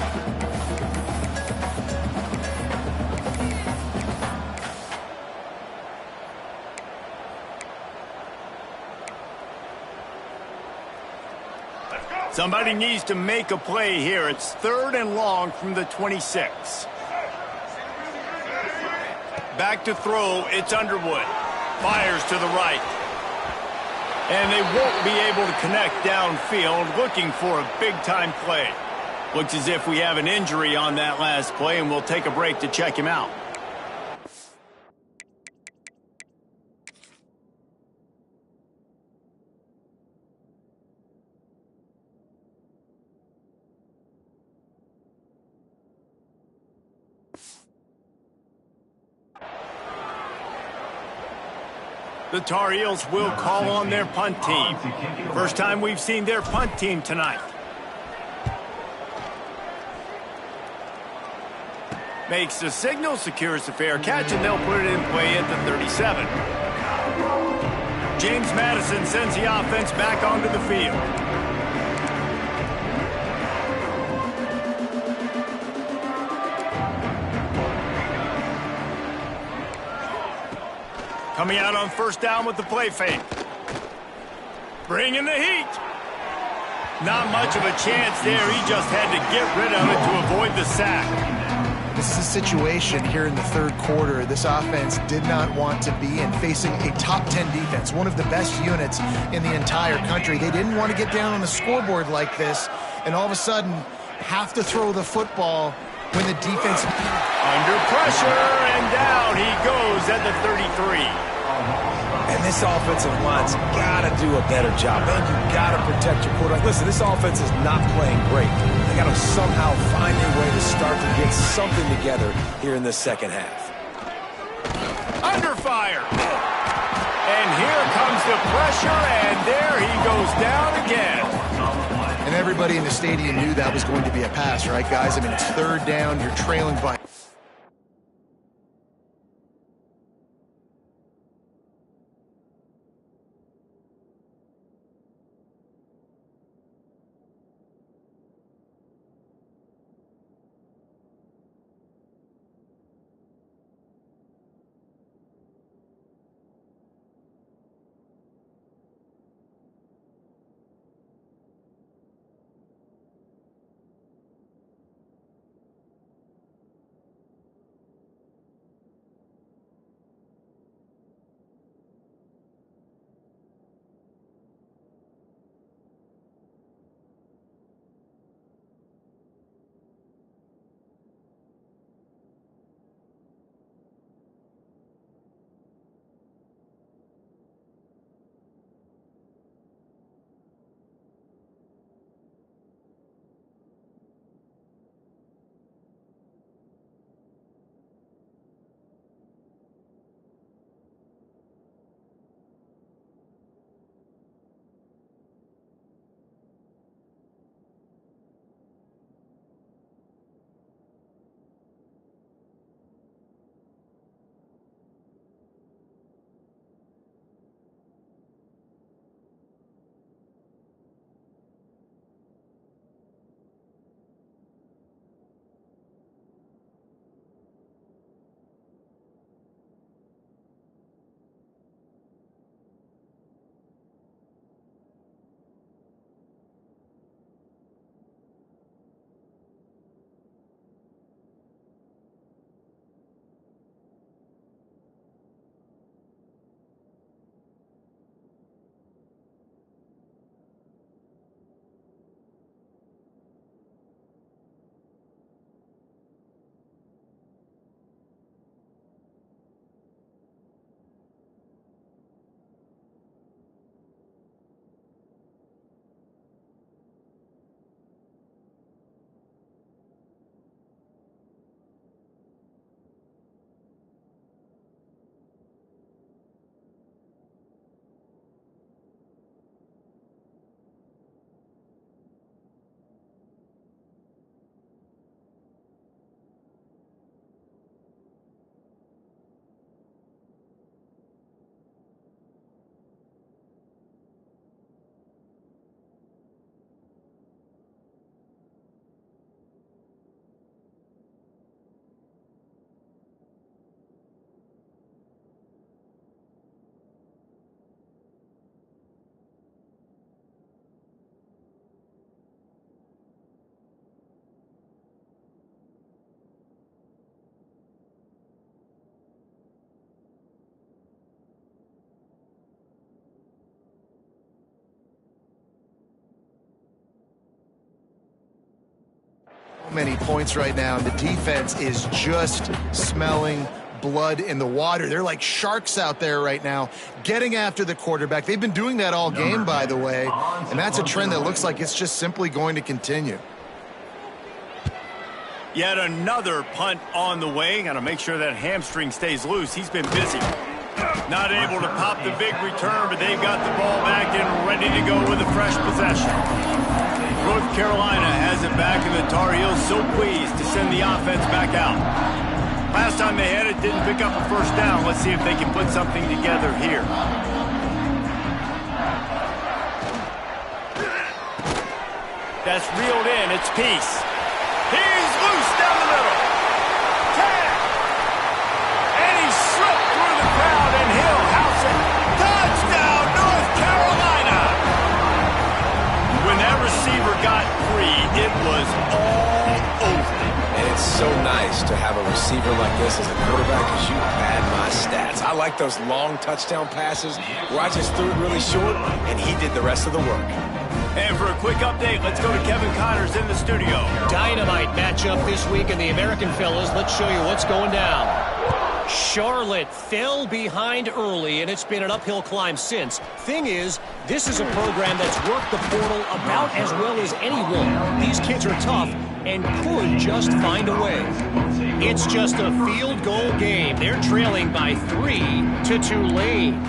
Somebody needs to make a play here. It's 3rd and long from the 26. Back to throw, it's Underwood. Fires to the right. And they won't be able to connect downfield, looking for a big-time play. Looks as if we have an injury on that last play, and we'll take a break to check him out. The Tar Heels will call on their punt team. First time we've seen their punt team tonight. Makes the signal, secures the fair catch, and they'll put it in play at the 37. James Madison sends the offense back onto the field. Coming out on first down with the play fake. Bringing the heat. Not much of a chance there. He just had to get rid of it to avoid the sack. This is a situation here in the third quarter this offense did not want to be in, facing a top 10 defense, one of the best units in the entire country. They didn't want to get down on the scoreboard like this, and all of a sudden have to throw the football when the defense... Under pressure, and down he goes at the 33. And this offensive line's got to do a better job. Man, you got to protect your quarterback. Listen, this offense is not playing great. They got to somehow find a way to start to get something together here in the second half. Under fire. And here comes the pressure, and there he goes down again. And everybody in the stadium knew that was going to be a pass, right, guys? I mean, it's 3rd down, you're trailing by... many points right now, and the defense is just smelling blood in the water. They're like sharks out there right now, getting after the quarterback. They've been doing that all game, by the way, and that's a trend that looks like it's just simply going to continue. Yet another punt on the way. Got to make sure that hamstring stays loose. He's been busy. Not able to pop the big return, but they've got the ball back and ready to go with a fresh possession. North Carolina has it back, and the Tar Heels so pleased to send the offense back out. Last time they had it, didn't pick up a first down. Let's see if they can put something together here. That's reeled in. It's Peace. He's loose down the middle. Tag. And he slipped through the crowd, and he'll house it. Touchdown, North Carolina. When that receiver got free, it was all over. And it's so nice to have a receiver like this as a quarterback because you pad my stats. I like those long touchdown passes where I just threw it really short, and he did the rest of the work. And for a quick update, let's go to Kevin Connors in the studio. Dynamite matchup this week in the American fellas. Let's show you what's going down. Charlotte fell behind early, and it's been an uphill climb since. Thing is, this is a program that's worked the portal about as well as anyone. These kids are tough and could just find a way. It's just a field goal game. They're trailing by 3 to Tulane.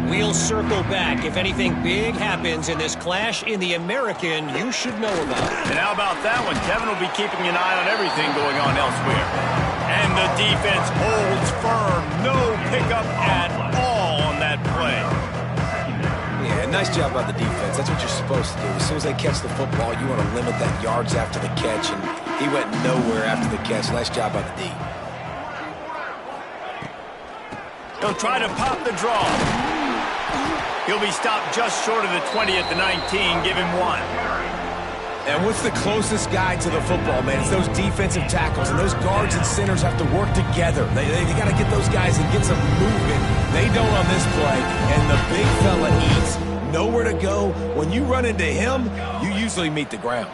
We'll circle back if anything big happens in this clash in the American you should know about. And how about that one? Kevin will be keeping an eye on everything going on elsewhere. And the defense holds firm. No pickup at all on that play. Yeah, nice job by the defense. That's what you're supposed to do. As soon as they catch the football, you want to limit that yards after the catch, and he went nowhere after the catch. Nice job by the D. He'll try to pop the draw. He'll be stopped just short of the 20 at the 19. Give him 1. And what's the closest guy to the football, man? It's those defensive tackles, and those guards and centers have to work together. They got to get those guys and get some movement. They don't on this play, and the big fella eats. Nowhere to go. When you run into him, you usually meet the ground.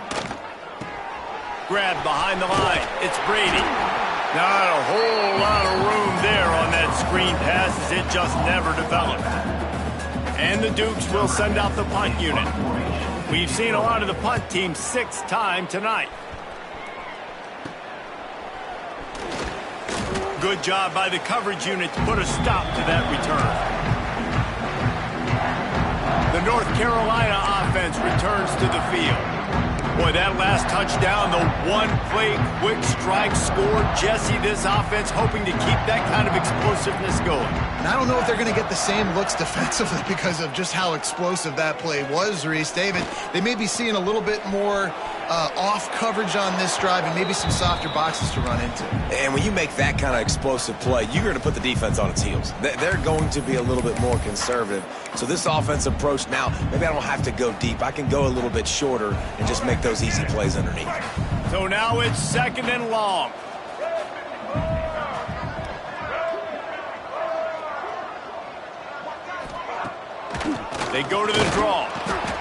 Grab behind the line. It's Brady. Not a whole lot of room there on that screen pass as it just never developed. And the Dukes will send out the punt unit. We've seen a lot of the punt team 6th time tonight. Good job by the coverage unit to put a stop to that return. The North Carolina offense returns to the field. Boy, that last touchdown, the one-play quick strike score. Jesse, this offense hoping to keep that kind of explosiveness going. And I don't know if they're going to get the same looks defensively because of just how explosive that play was, Reese. David, they may be seeing a little bit more off coverage on this drive and maybe some softer boxes to run into. And when you make that kind of explosive play, you're going to put the defense on its heels. They're going to be a little bit more conservative. So this offense approach now, maybe I don't have to go deep. I can go a little bit shorter and just make those easy plays underneath. So now it's 2nd and long. They go to the draw.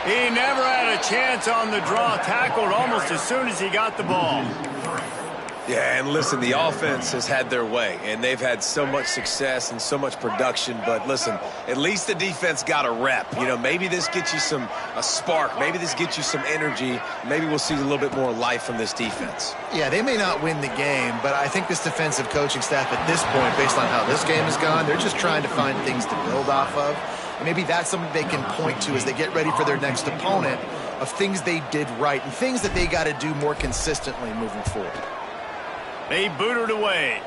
He never had a chance on the draw. Tackled almost as soon as he got the ball. Yeah, and listen, the offense has had their way, and they've had so much success and so much production. But listen, at least the defense got a rep. You know, maybe this gets you a spark. Maybe this gets you some energy. Maybe we'll see a little bit more life from this defense. Yeah, they may not win the game, but I think this defensive coaching staff at this point, based on how this game has gone, they're just trying to find things to build off of. And maybe that's something they can point to as they get ready for their next opponent of things they did right and things that they got to do more consistently moving forward. They boot it away.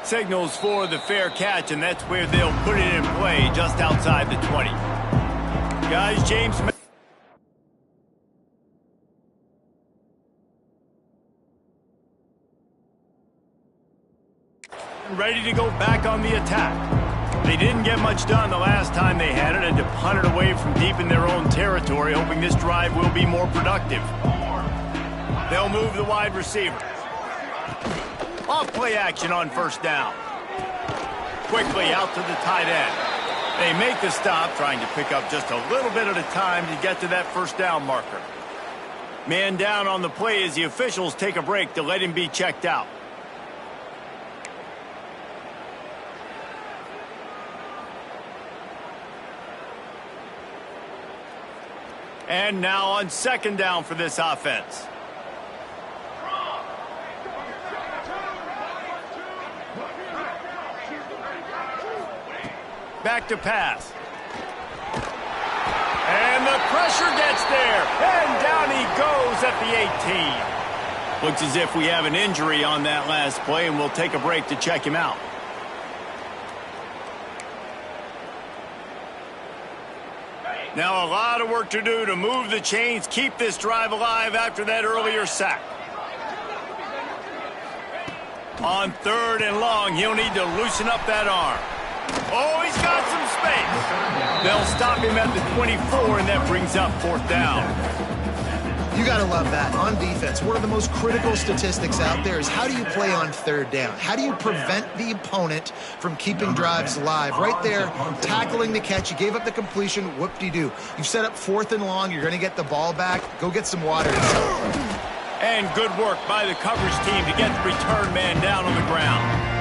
Signals for the fair catch, and that's where they'll put it in play just outside the 20. Guys, James ready to go back on the attack. They didn't get much done the last time they had it, and to punt it away from deep in their own territory, hoping this drive will be more productive. They'll move the wide receiver. Off play action on 1st down. Quickly out to the tight end. They make the stop, trying to pick up just a little bit at a time to get to that 1st down marker. Man down on the play as the officials take a break to let him be checked out. And now on second down for this offense. Back to pass. And the pressure gets there. And down he goes at the 18. Looks as if we have an injury on that last play, and we'll take a break to check him out. Now a lot of work to do to move the chains, keep this drive alive after that earlier sack. On third and long, he'll need to loosen up that arm. Oh, he's got some space. They'll stop him at the 24, and that brings up fourth down. You got to love that. On defense, one of the most critical statistics out there is how do you play on third down? How do you prevent the opponent from keeping drives alive? Right there, tackling the catch. You gave up the completion. Whoop-de-doo. You've set up fourth and long. You're going to get the ball back. Go get some water. And good work by the coverage team to get the return man down on the ground.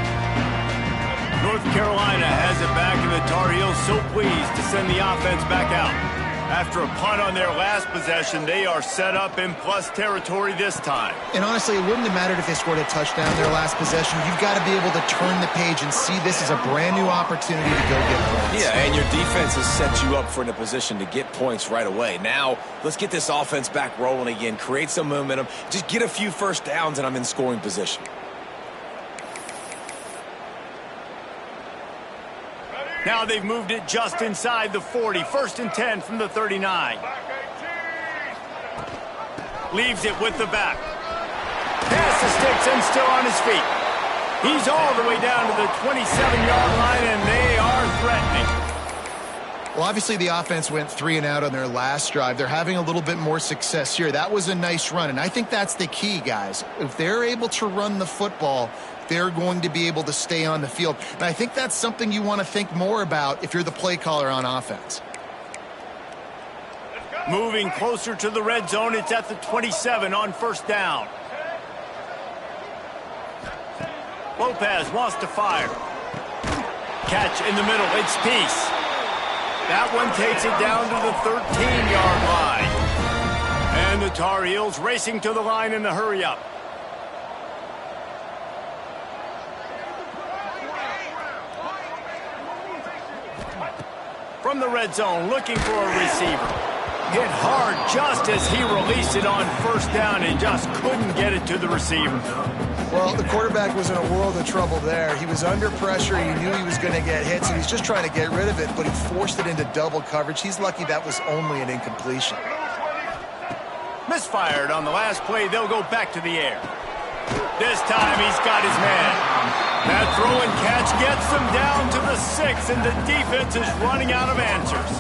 North Carolina has it back, and the Tar Heels so pleased to send the offense back out. After a punt on their last possession, they are set up in plus territory this time. And honestly, it wouldn't have mattered if they scored a touchdown their last possession. You've got to be able to turn the page and see this as a brand new opportunity to go get points. Yeah, and your defense has set you up for in a position to get points right away. Now, let's get this offense back rolling again, create some momentum, just get a few first downs, and I'm in scoring position. Now they've moved it just inside the 40. First and 10 from the 39. Leaves it with the back. Pass the sticks and still on his feet. He's all the way down to the 27-yard line, and they are threatening. Well, obviously the offense went 3 and out on their last drive. They're having a little bit more success here. That was a nice run, and I think that's the key, guys. If they're able to run the football, they're going to be able to stay on the field. And I think that's something you want to think more about if you're the play caller on offense. Moving closer to the red zone, it's at the 27 on first down. Lopez wants to fire. Catch in the middle, it's Peace. That one takes it down to the 13-yard line. And the Tar Heels racing to the line in the hurry-up. From the red zone, looking for a receiver. Hit hard just as he released it on first down and just couldn't get it to the receiver. Well, the quarterback was in a world of trouble there. He was under pressure. He knew he was going to get hit, so he's just trying to get rid of it, but he forced it into double coverage. He's lucky that was only an incompletion. Misfired on the last play. They'll go back to the air. This time he's got his man. That throw and catch gets them down to the 6, and the defense is running out of answers.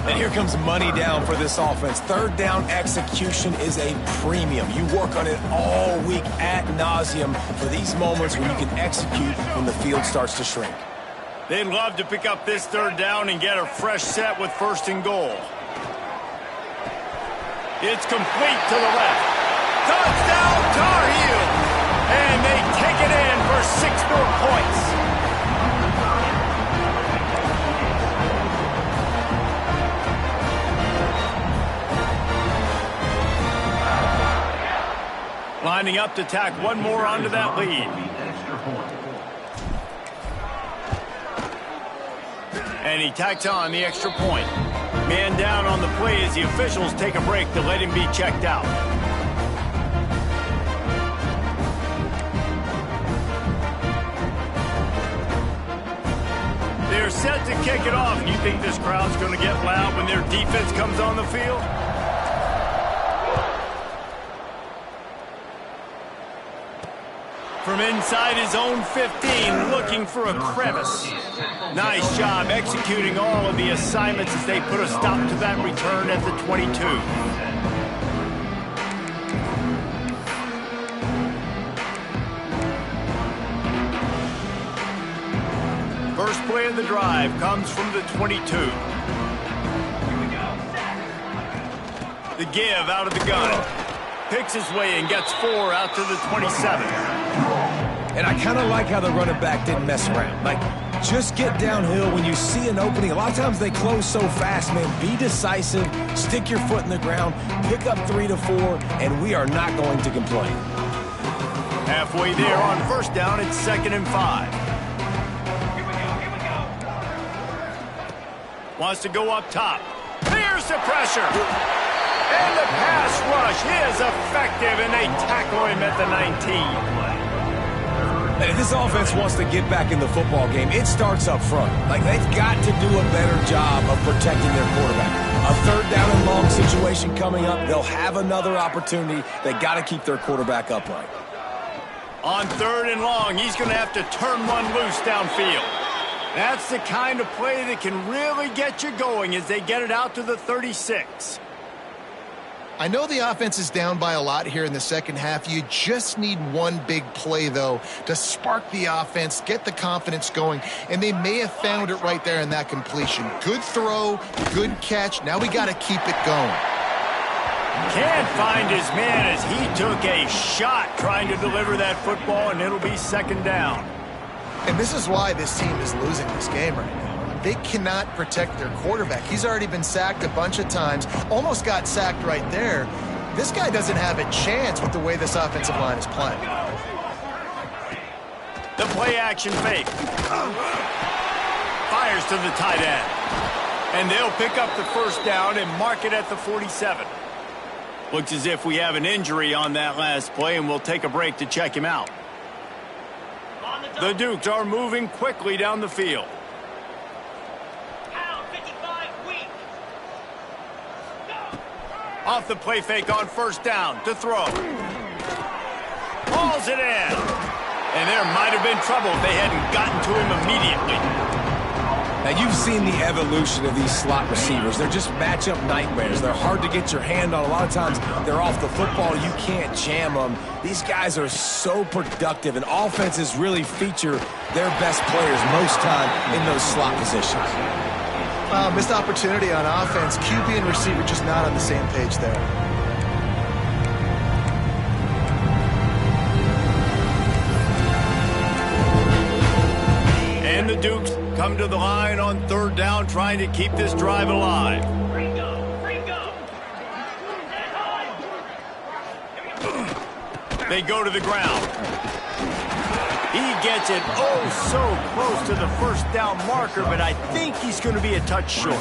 And here comes money down for this offense. Third down execution is a premium. You work on it all week ad nauseum for these moments when you can execute when the field starts to shrink. They'd love to pick up this third down and get a fresh set with first and goal. It's complete to the left. Touchdown, Tar Heels! And they take it in for 6 more points. Lining up to tack one more onto that lead. And he tacks on the extra point. Man down on the play as the officials take a break to let him be checked out. They're set to kick it off. You think this crowd's going to get loud when their defense comes on the field? From inside his own 15, looking for a crevice. Nice job executing all of the assignments as they put a stop to that return at the 22. First play of the drive comes from the 22. The give out of the gun. Picks his way and gets 4 out to the 27. And I kind of like how the running back didn't mess around. Like, just get downhill when you see an opening. A lot of times they close so fast, man. Be decisive, stick your foot in the ground, pick up 3 to 4, and we are not going to complain. Halfway there on first down, it's 2nd and 5. Wants to go up top. Here's the pressure. And the pass rush is effective, and they tackle him at the 19. And if this offense wants to get back in the football game, it starts up front. Like, they've got to do a better job of protecting their quarterback. A 3rd down and long situation coming up. They'll have another opportunity. They got to keep their quarterback upright. On 3rd and long, he's going to have to turn one loose downfield. That's the kind of play that can really get you going as they get it out to the 36. I know the offense is down by a lot here in the second half. You just need one big play, though, to spark the offense, get the confidence going, and they may have found it right there in that completion. Good throw, good catch. Now we got to keep it going. Can't find his man as he took a shot trying to deliver that football, and it'll be 2nd down. And this is why this team is losing this game right now. They cannot protect their quarterback. He's already been sacked a bunch of times, almost got sacked right there. This guy doesn't have a chance with the way this offensive line is playing. The play action fake. Fires to the tight end. And they'll pick up the first down and mark it at the 47. Looks as if we have an injury on that last play, and we'll take a break to check him out. The Dukes are moving quickly down the field. Off the play fake on first down to throw. Hauls it in. And there might have been trouble if they hadn't gotten to him immediately. Now, you've seen the evolution of these slot receivers. They're just matchup nightmares. They're hard to get your hand on. A lot of times, they're off the football. You can't jam them. These guys are so productive, and offenses really feature their best players most time in those slot positions. Missed opportunity on offense. QB and receiver just not on the same page there. And the Dukes come to the line on 3rd down, trying to keep this drive alive. They go to the ground. He gets it so close to the first down marker, but I think he's going to be a touch short.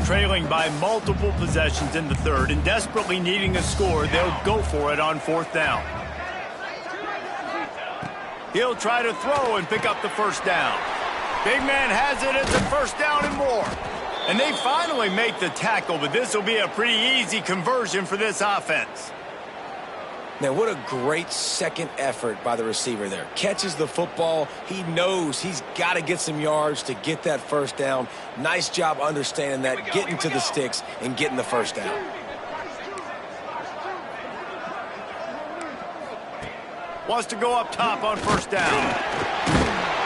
Trailing by multiple possessions in the 3rd and desperately needing a score, they'll go for it on 4th down. He'll try to throw and pick up the first down. Big man has it. It's a first down and more. And they finally make the tackle, but this will be a pretty easy conversion for this offense. Now, what a great second effort by the receiver there. Catches the football. He knows he's got to get some yards to get that first down. Nice job understanding that, getting to the sticks and getting the first down. Wants to go up top on first down.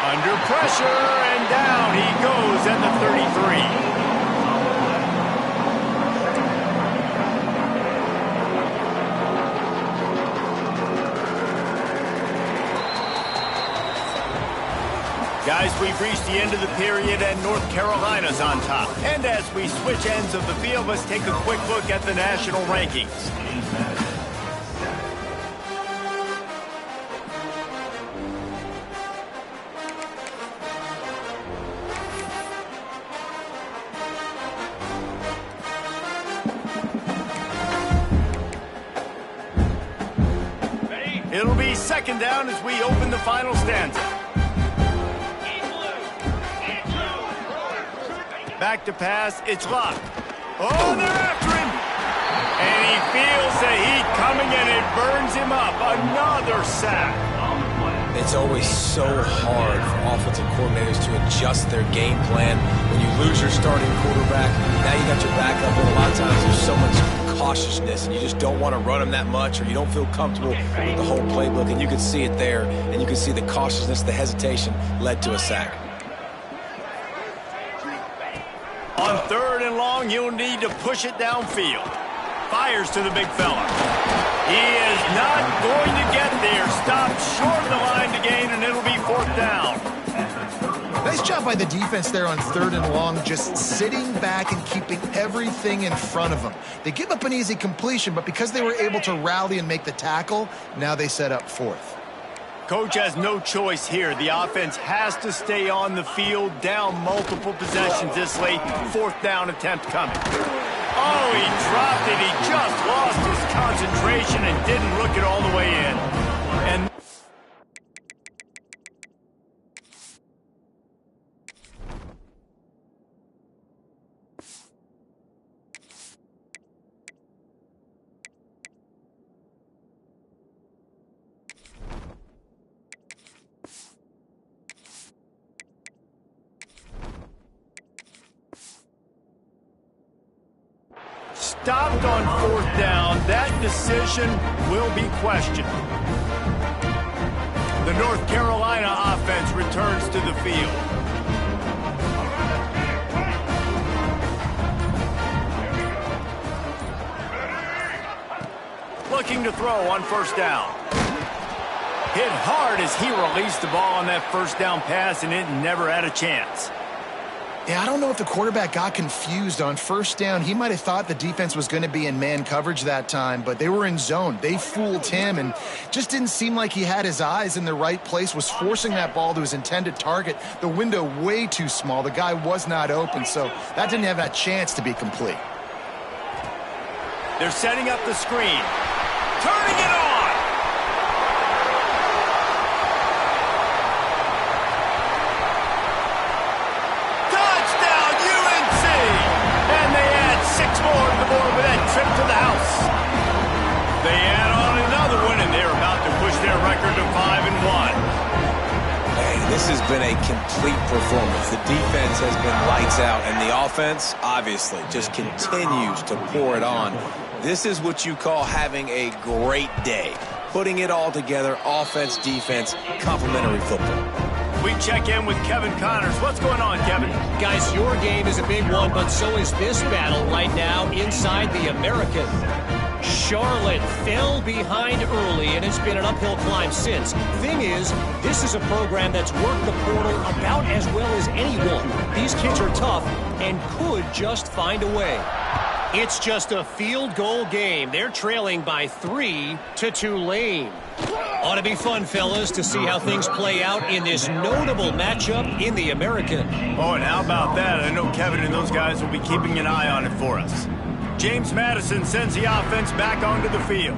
Under pressure, and down he goes at the 33. Guys, we've reached the end of the period, and North Carolina's on top. And as we switch ends of the field, let's take a quick look at the national rankings. It'll be 2nd down as we open the final stanza. Back to pass, it's locked. Oh, they're after him! And he feels the heat coming, and it burns him up. Another sack. It's always so hard for offensive coordinators to adjust their game plan. When you lose your starting quarterback, now you got your backup, and a lot of times there's so much cautiousness, and you just don't want to run them that much, or you don't feel comfortable with the whole playbook, and you can see it there, and you can see the cautiousness, the hesitation led to a sack. On 3rd and long, you'll need to push it downfield. Fires to the big fella. He is not going to get there. Stopped short of the line to gain, and it'll be 4th down. Nice job by the defense there on 3rd and long, just sitting back and keeping everything in front of them. They give up an easy completion, but because they were able to rally and make the tackle, now they set up 4th. Coach has no choice here. The offense has to stay on the field, down multiple possessions this late. 4th down attempt coming. Oh, he dropped it. He just lost his concentration and didn't look it all the way in. And stopped on 4th down. That decision will be questioned. The North Carolina offense returns to the field. Looking to throw on 1st down. Hit hard as he released the ball on that 1st down pass, and it never had a chance. Yeah, I don't know if the quarterback got confused on 1st down. He might have thought the defense was going to be in man coverage that time, but they were in zone. They fooled him and just didn't seem like he had his eyes in the right place, was forcing that ball to his intended target. The window way too small. The guy was not open, so that didn't have that chance to be complete. They're setting up the screen. Turning it on! With that trip to the house. They add on another one, and they're about to push their record to 5-1. Hey, this has been a complete performance. The defense has been lights out, and the offense, obviously, just continues to pour it on. This is what you call having a great day. Putting it all together, offense, defense, complementary football. We check in with Kevin Connors. What's going on, Kevin? Guys, your game is a big one, but so is this battle right now inside the American. Charlotte fell behind early, and it's been an uphill climb since. Thing is, this is a program that's worked the portal about as well as anyone. These kids are tough and could just find a way. It's just a field goal game. They're trailing by 3 to Tulane. Ought to be fun, fellas, to see how things play out in this notable matchup in the American. Oh, and how about that? I know Kevin and those guys will be keeping an eye on it for us. James Madison sends the offense back onto the field.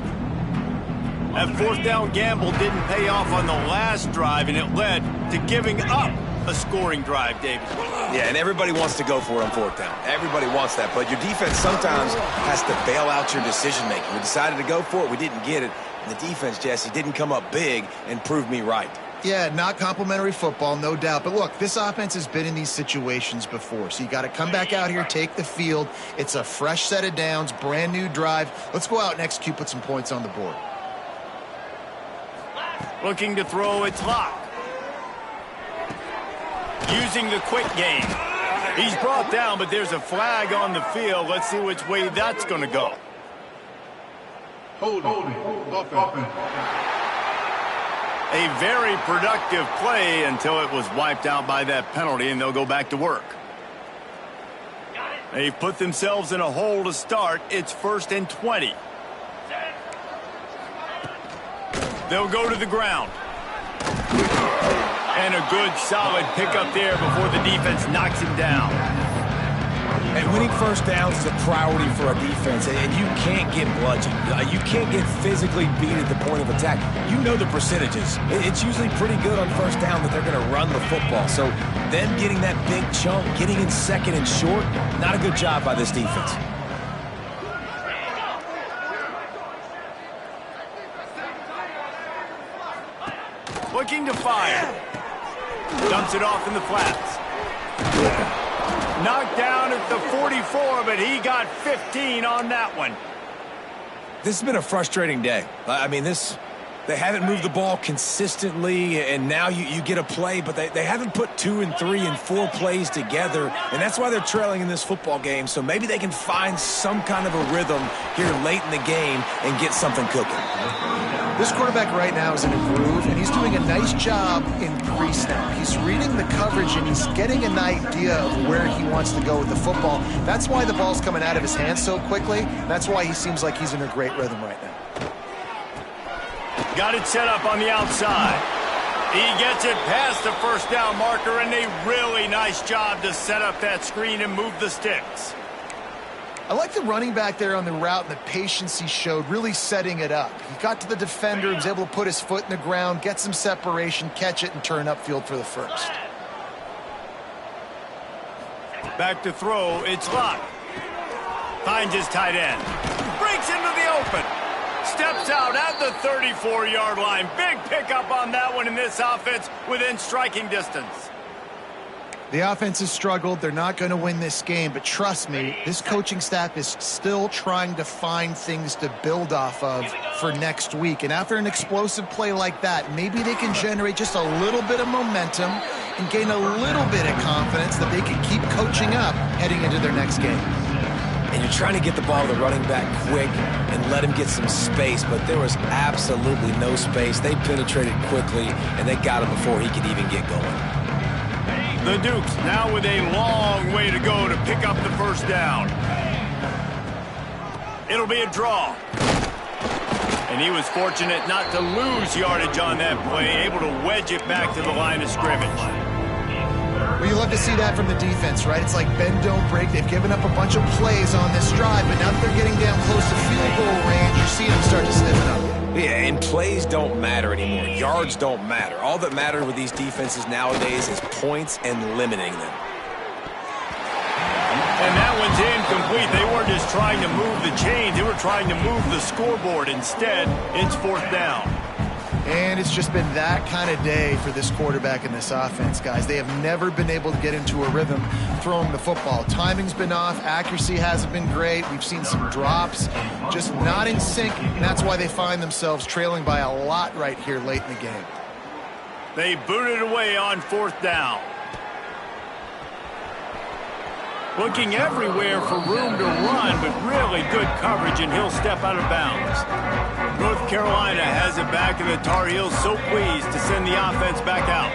That 4th down gamble didn't pay off on the last drive, and it led to giving up a scoring drive, David. Yeah, and everybody wants to go for it on 4th down. Everybody wants that, but your defense sometimes has to bail out your decision-making. We decided to go for it. We didn't get it. And the defense, Jesse, didn't come up big and prove me right. Yeah, not complimentary football, no doubt. But look, this offense has been in these situations before. So you got to come back out here, take the field. It's a fresh set of downs, brand new drive. Let's go out and execute, put some points on the board. Looking to throw, it's Locke. Using the quick game. He's brought down, but there's a flag on the field. Let's see which way that's going to go. Holding. Offense. A very productive play until it was wiped out by that penalty, and they'll go back to work. They've put themselves in a hole to start. It's 1st and 20. They'll go to the ground. And a good, solid pickup there before the defense knocks him down. And winning 1st downs is a priority for a defense, and you can't get bludgeoned. You can't get physically beat at the point of attack. You know the percentages. It's usually pretty good on 1st down that they're going to run the football. So them getting that big chunk, getting in 2nd and short, not a good job by this defense. Looking to fire. Dumps it off in the flats. Knocked down at the 44, but he got 15 on that one. This has been a frustrating day. I mean, they haven't moved the ball consistently, and now you get a play, but they haven't put 2 and 3 and 4 plays together, and that's why they're trailing in this football game. So maybe they can find some kind of a rhythm here late in the game and get something cooking. This quarterback right now is in a groove, and he's doing a nice job in pre-snap. He's reading the coverage, and he's getting an idea of where he wants to go with the football. That's why the ball's coming out of his hands so quickly. That's why he seems like he's in a great rhythm right now. Got it set up on the outside. He gets it past the first down marker, and a really nice job to set up that screen and move the sticks. I like the running back there on the route and the patience he showed, really setting it up. He got to the defender, he was able to put his foot in the ground, get some separation, catch it, and turn upfield for the first. Back to throw, it's Luck. Finds his tight end. Breaks into the open. Steps out at the 34-yard line. Big pickup on that one in this offense within striking distance. The offense has struggled. They're not going to win this game, but trust me, this coaching staff is still trying to find things to build off of for next week. And after an explosive play like that, maybe they can generate just a little bit of momentum and gain a little bit of confidence that they can keep coaching up heading into their next game. And you're trying to get the ball to the running back quick and let him get some space, but there was absolutely no space. They penetrated quickly, and they got him before he could even get going. The Dukes now with a long way to go to pick up the first down. It'll be a draw. And he was fortunate not to lose yardage on that play, able to wedge it back to the line of scrimmage. Well, you love to see that from the defense, right? It's like bend, don't break. They've given up a bunch of plays on this drive, but now that they're getting down close to field goal range, you see them start to stiffen up. Yeah, and plays don't matter anymore. Yards don't matter. All that matters with these defenses nowadays is points and limiting them. And that one's incomplete. They weren't just trying to move the chains. They were trying to move the scoreboard. Instead, it's fourth down. And it's just been that kind of day for this quarterback and this offense, guys. They have never been able to get into a rhythm throwing the football. Timing's been off. Accuracy hasn't been great. We've seen some drops, just not in sync, and that's why they find themselves trailing by a lot right here late in the game. They booted away on fourth down. Looking everywhere for room to run, but really good coverage, and he'll step out of bounds. North Carolina has it back, and the Tar Heels so pleased to send the offense back out.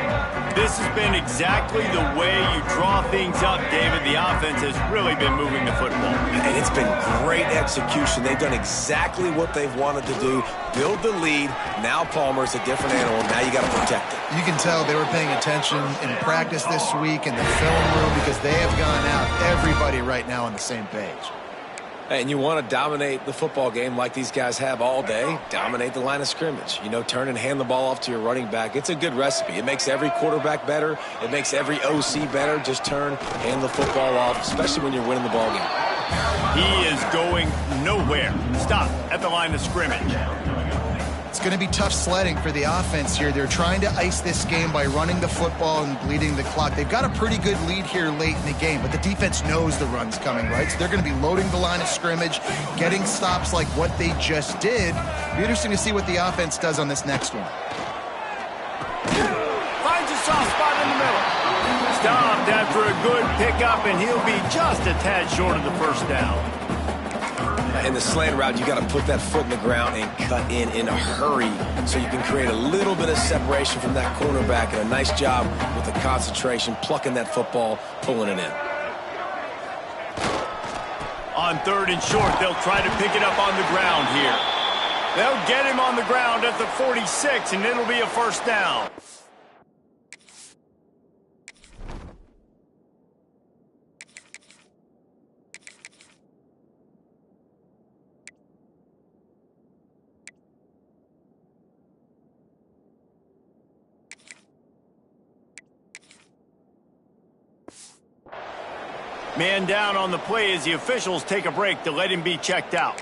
This has been exactly the way you draw things up, David. The offense has really been moving the football. And it's been great execution. They've done exactly what they've wanted to do. Build the lead. Now Palmer's a different animal. Now you got to protect it. You can tell they were paying attention in practice this week in the film room because they have gone out, everybody right now on the same page. And you want to dominate the football game like these guys have all day. Dominate the line of scrimmage. You know, turn and hand the ball off to your running back. It's a good recipe. It makes every quarterback better. It makes every OC better. Just turn, hand the football off, especially when you're winning the ball game. He is going nowhere. Stop at the line of scrimmage. It's going to be tough sledding for the offense here. They're trying to ice this game by running the football and bleeding the clock. They've got a pretty good lead here late in the game, but the defense knows the run's coming, right? So they're going to be loading the line of scrimmage, getting stops like what they just did. It'll be interesting to see what the offense does on this next one. Finds a soft spot in the middle. Stopped after a good pickup, and he'll be just a tad short of the first down. In the slant route, you got to put that foot in the ground and cut in a hurry so you can create a little bit of separation from that cornerback, and a nice job with the concentration, plucking that football, pulling it in. On third and short, they'll try to pick it up on the ground here. They'll get him on the ground at the 46, and it'll be a first down. Man down on the play as the officials take a break to let him be checked out.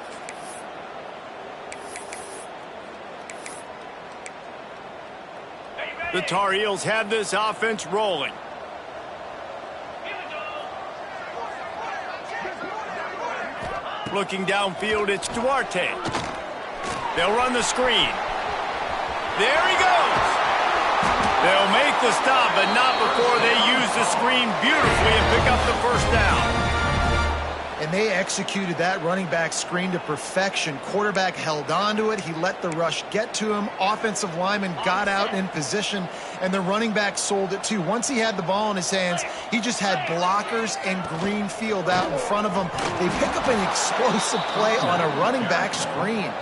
The Tar Heels have this offense rolling. Looking downfield, it's Duarte. They'll run the screen. There he goes. They'll make the stop, but not before they use the screen beautifully and pick up the first down. And they executed that running back screen to perfection. Quarterback held on to it. He let the rush get to him. Offensive lineman got out in position, and the running back sold it too. Once he had the ball in his hands, he just had blockers and green field out in front of him. They pick up an explosive play on a running back screen.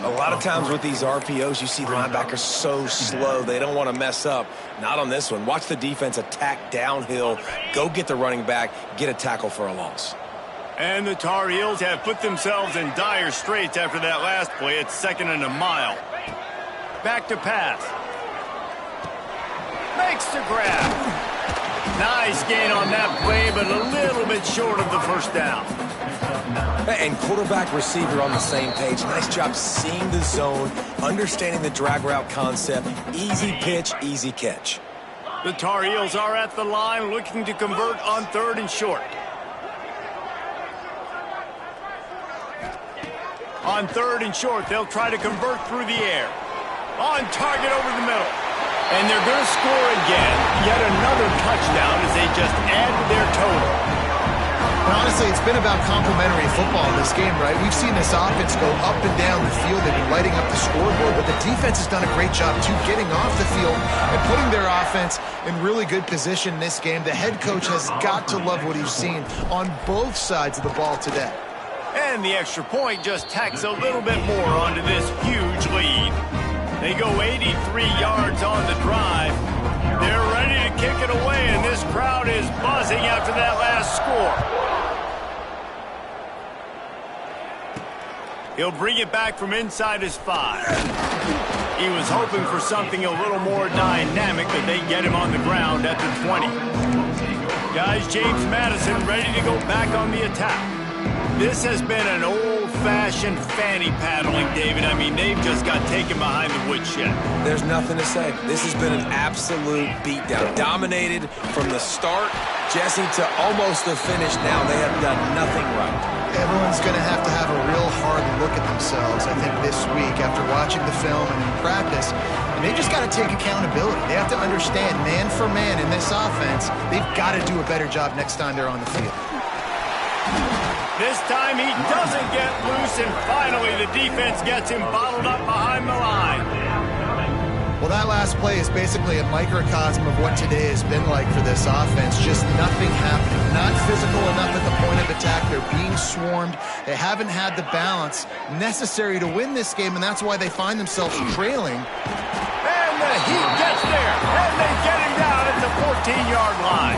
A lot of times with these RPOs, you see linebackers so slow, they don't want to mess up. Not on this one. Watch the defense attack downhill, go get the running back, get a tackle for a loss. And the Tar Heels have put themselves in dire straits after that last play. It's 2nd and a mile. Back to pass. Makes the grab. Nice gain on that play, but a little bit short of the first down. And quarterback receiver on the same page. Nice job seeing the zone, understanding the drag route concept. Easy pitch, easy catch. The Tar Heels are at the line looking to convert on 3rd and short. On 3rd and short, they'll try to convert through the air. On target over the middle. And they're going to score again. Yet another touchdown as they just add to their total. And honestly, it's been about complementary football in this game, right? We've seen this offense go up and down the field. They've been lighting up the scoreboard, but the defense has done a great job, too, getting off the field and putting their offense in really good position in this game. The head coach has got to love what he's seen on both sides of the ball today. And the extra point just tacks a little bit more onto this huge lead. They go 83 yards on the drive. They're ready to kick it away, and this crowd is buzzing after that last score. He'll bring it back from inside his 5. He was hoping for something a little more dynamic, but they get him on the ground at the 20. Guys, James Madison ready to go back on the attack. This has been an old-fashioned fanny paddling, David. I mean, they've just got taken behind the woodshed. There's nothing to say. This has been an absolute beatdown. Dominated from the start, Jesse, to almost the finish now. They have done nothing right. Everyone's going to have a real hard look at themselves, I think, this week after watching the film and in practice. And they just got to take accountability. They have to understand, man for man in this offense, they've got to do a better job next time they're on the field. This time he doesn't get loose, and finally the defense gets him bottled up behind the line. Well, that last play is basically a microcosm of what today has been like for this offense. Just nothing happening. Not physical enough at the point of attack. They're being swarmed. They haven't had the balance necessary to win this game, and that's why they find themselves trailing. And the heat gets there, and they get him down at the 14-yard line.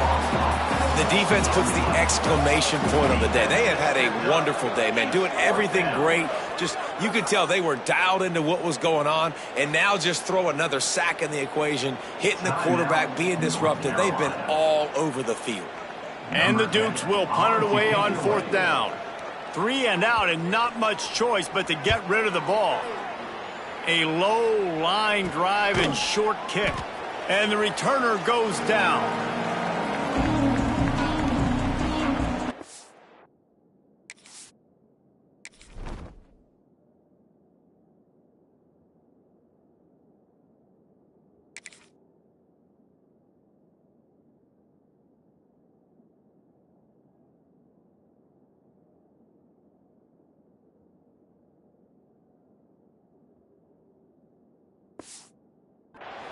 The defense puts the exclamation point on the day. They have had a wonderful day, man, doing everything great. Just, you could tell they were dialed into what was going on, and now just throw another sack in the equation, hitting the quarterback, being disrupted. They've been all over the field. And the Dukes will punt it away on 4th down. 3 and out, and not much choice but to get rid of the ball. A low line drive and short kick. And the returner goes down.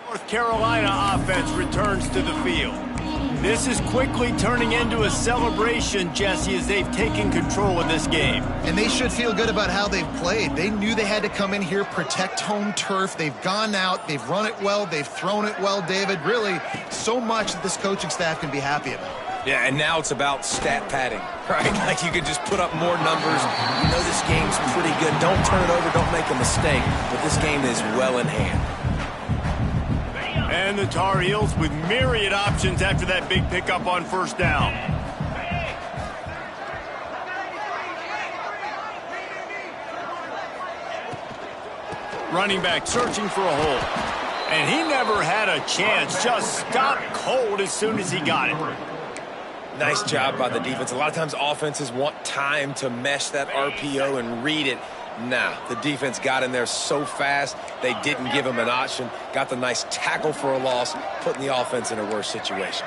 North Carolina offense returns to the field. This is quickly turning into a celebration, Jesse, as they've taken control of this game. And they should feel good about how they've played. They knew they had to come in here, protect home turf. They've gone out, they've run it well, they've thrown it well, David. Really, so much that this coaching staff can be happy about. Yeah, and now it's about stat padding, right? Like you can just put up more numbers. You know this game's pretty good. Don't turn it over, don't make a mistake. But this game is well in hand. And the Tar Heels with myriad options after that big pickup on 1st down. Running back searching for a hole. And he never had a chance. Just stopped cold as soon as he got it. Nice job by the defense. A lot of times offenses want time to mesh that RPO and read it. Nah, the defense got in there so fast, they didn't give him an option. Got the nice tackle for a loss, putting the offense in a worse situation.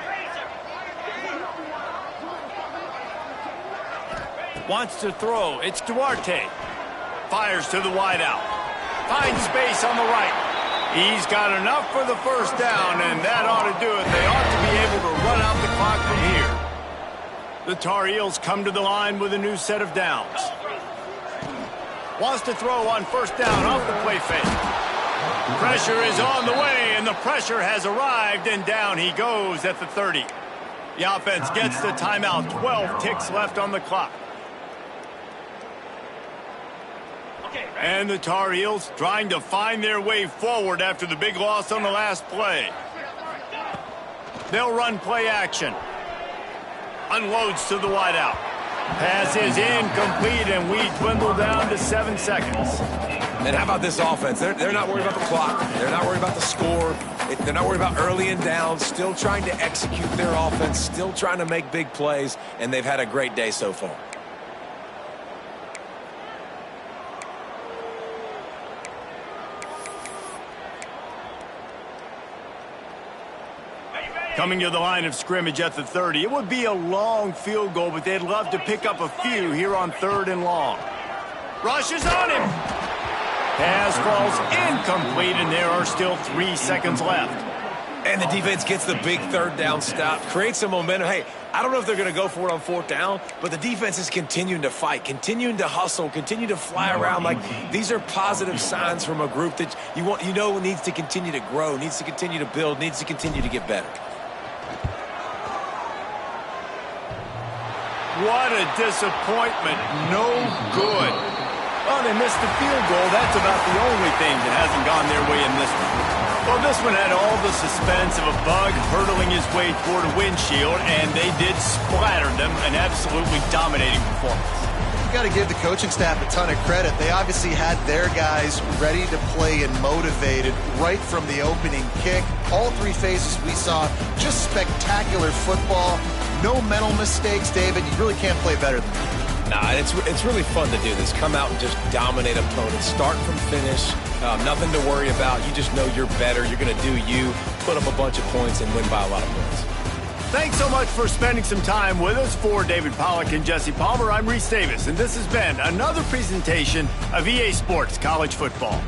Wants to throw. It's Duarte. Fires to the wideout. Finds space on the right. He's got enough for the first down, and that ought to do it. They ought to be able to run out the clock from here. The Tar Heels come to the line with a new set of downs. Wants to throw on first down off the play fake. Pressure is on the way, and the pressure has arrived, and down he goes at the 30. The offense gets the timeout. 12 ticks left on the clock. And the Tar Heels trying to find their way forward after the big loss on the last play. They'll run play action. Unloads to the wideout. Pass is incomplete, and we dwindle down to 7 seconds. And how about this offense? They're not worried about the clock. They're not worried about the score. They're not worried about early and down. Still trying to execute their offense. Still trying to make big plays, and they've had a great day so far. Coming to the line of scrimmage at the 30. It would be a long field goal, but they'd love to pick up a few here on 3rd and long. Rushes on him. Pass falls incomplete, and there are still 3 seconds left. And the defense gets the big 3rd down stop, creates some momentum. Hey, I don't know if they're going to go for it on 4th down, but the defense is continuing to fight, continuing to hustle, continue to fly around. Like, these are positive signs from a group that you know needs to continue to grow, needs to continue to build, needs to continue to get better. What a disappointment. No good. Well, they missed the field goal. That's about the only thing that hasn't gone their way in this one. Well, this one had all the suspense of a bug hurtling his way toward a windshield, and they did splatter them. An absolutely dominating performance. You got to give the coaching staff a ton of credit. They obviously had their guys ready to play and motivated right from the opening kick. All 3 phases we saw, just spectacular football. No mental mistakes, David. You really can't play better than that. Nah, it's really fun to do this. Come out and just dominate opponents. Start from finish. Nothing to worry about. You just know you're better. You're going to do you, put up a bunch of points, and win by a lot of points. Thanks so much for spending some time with us. For David Pollack and Jesse Palmer, I'm Reese Davis, and this has been another presentation of EA Sports College Football.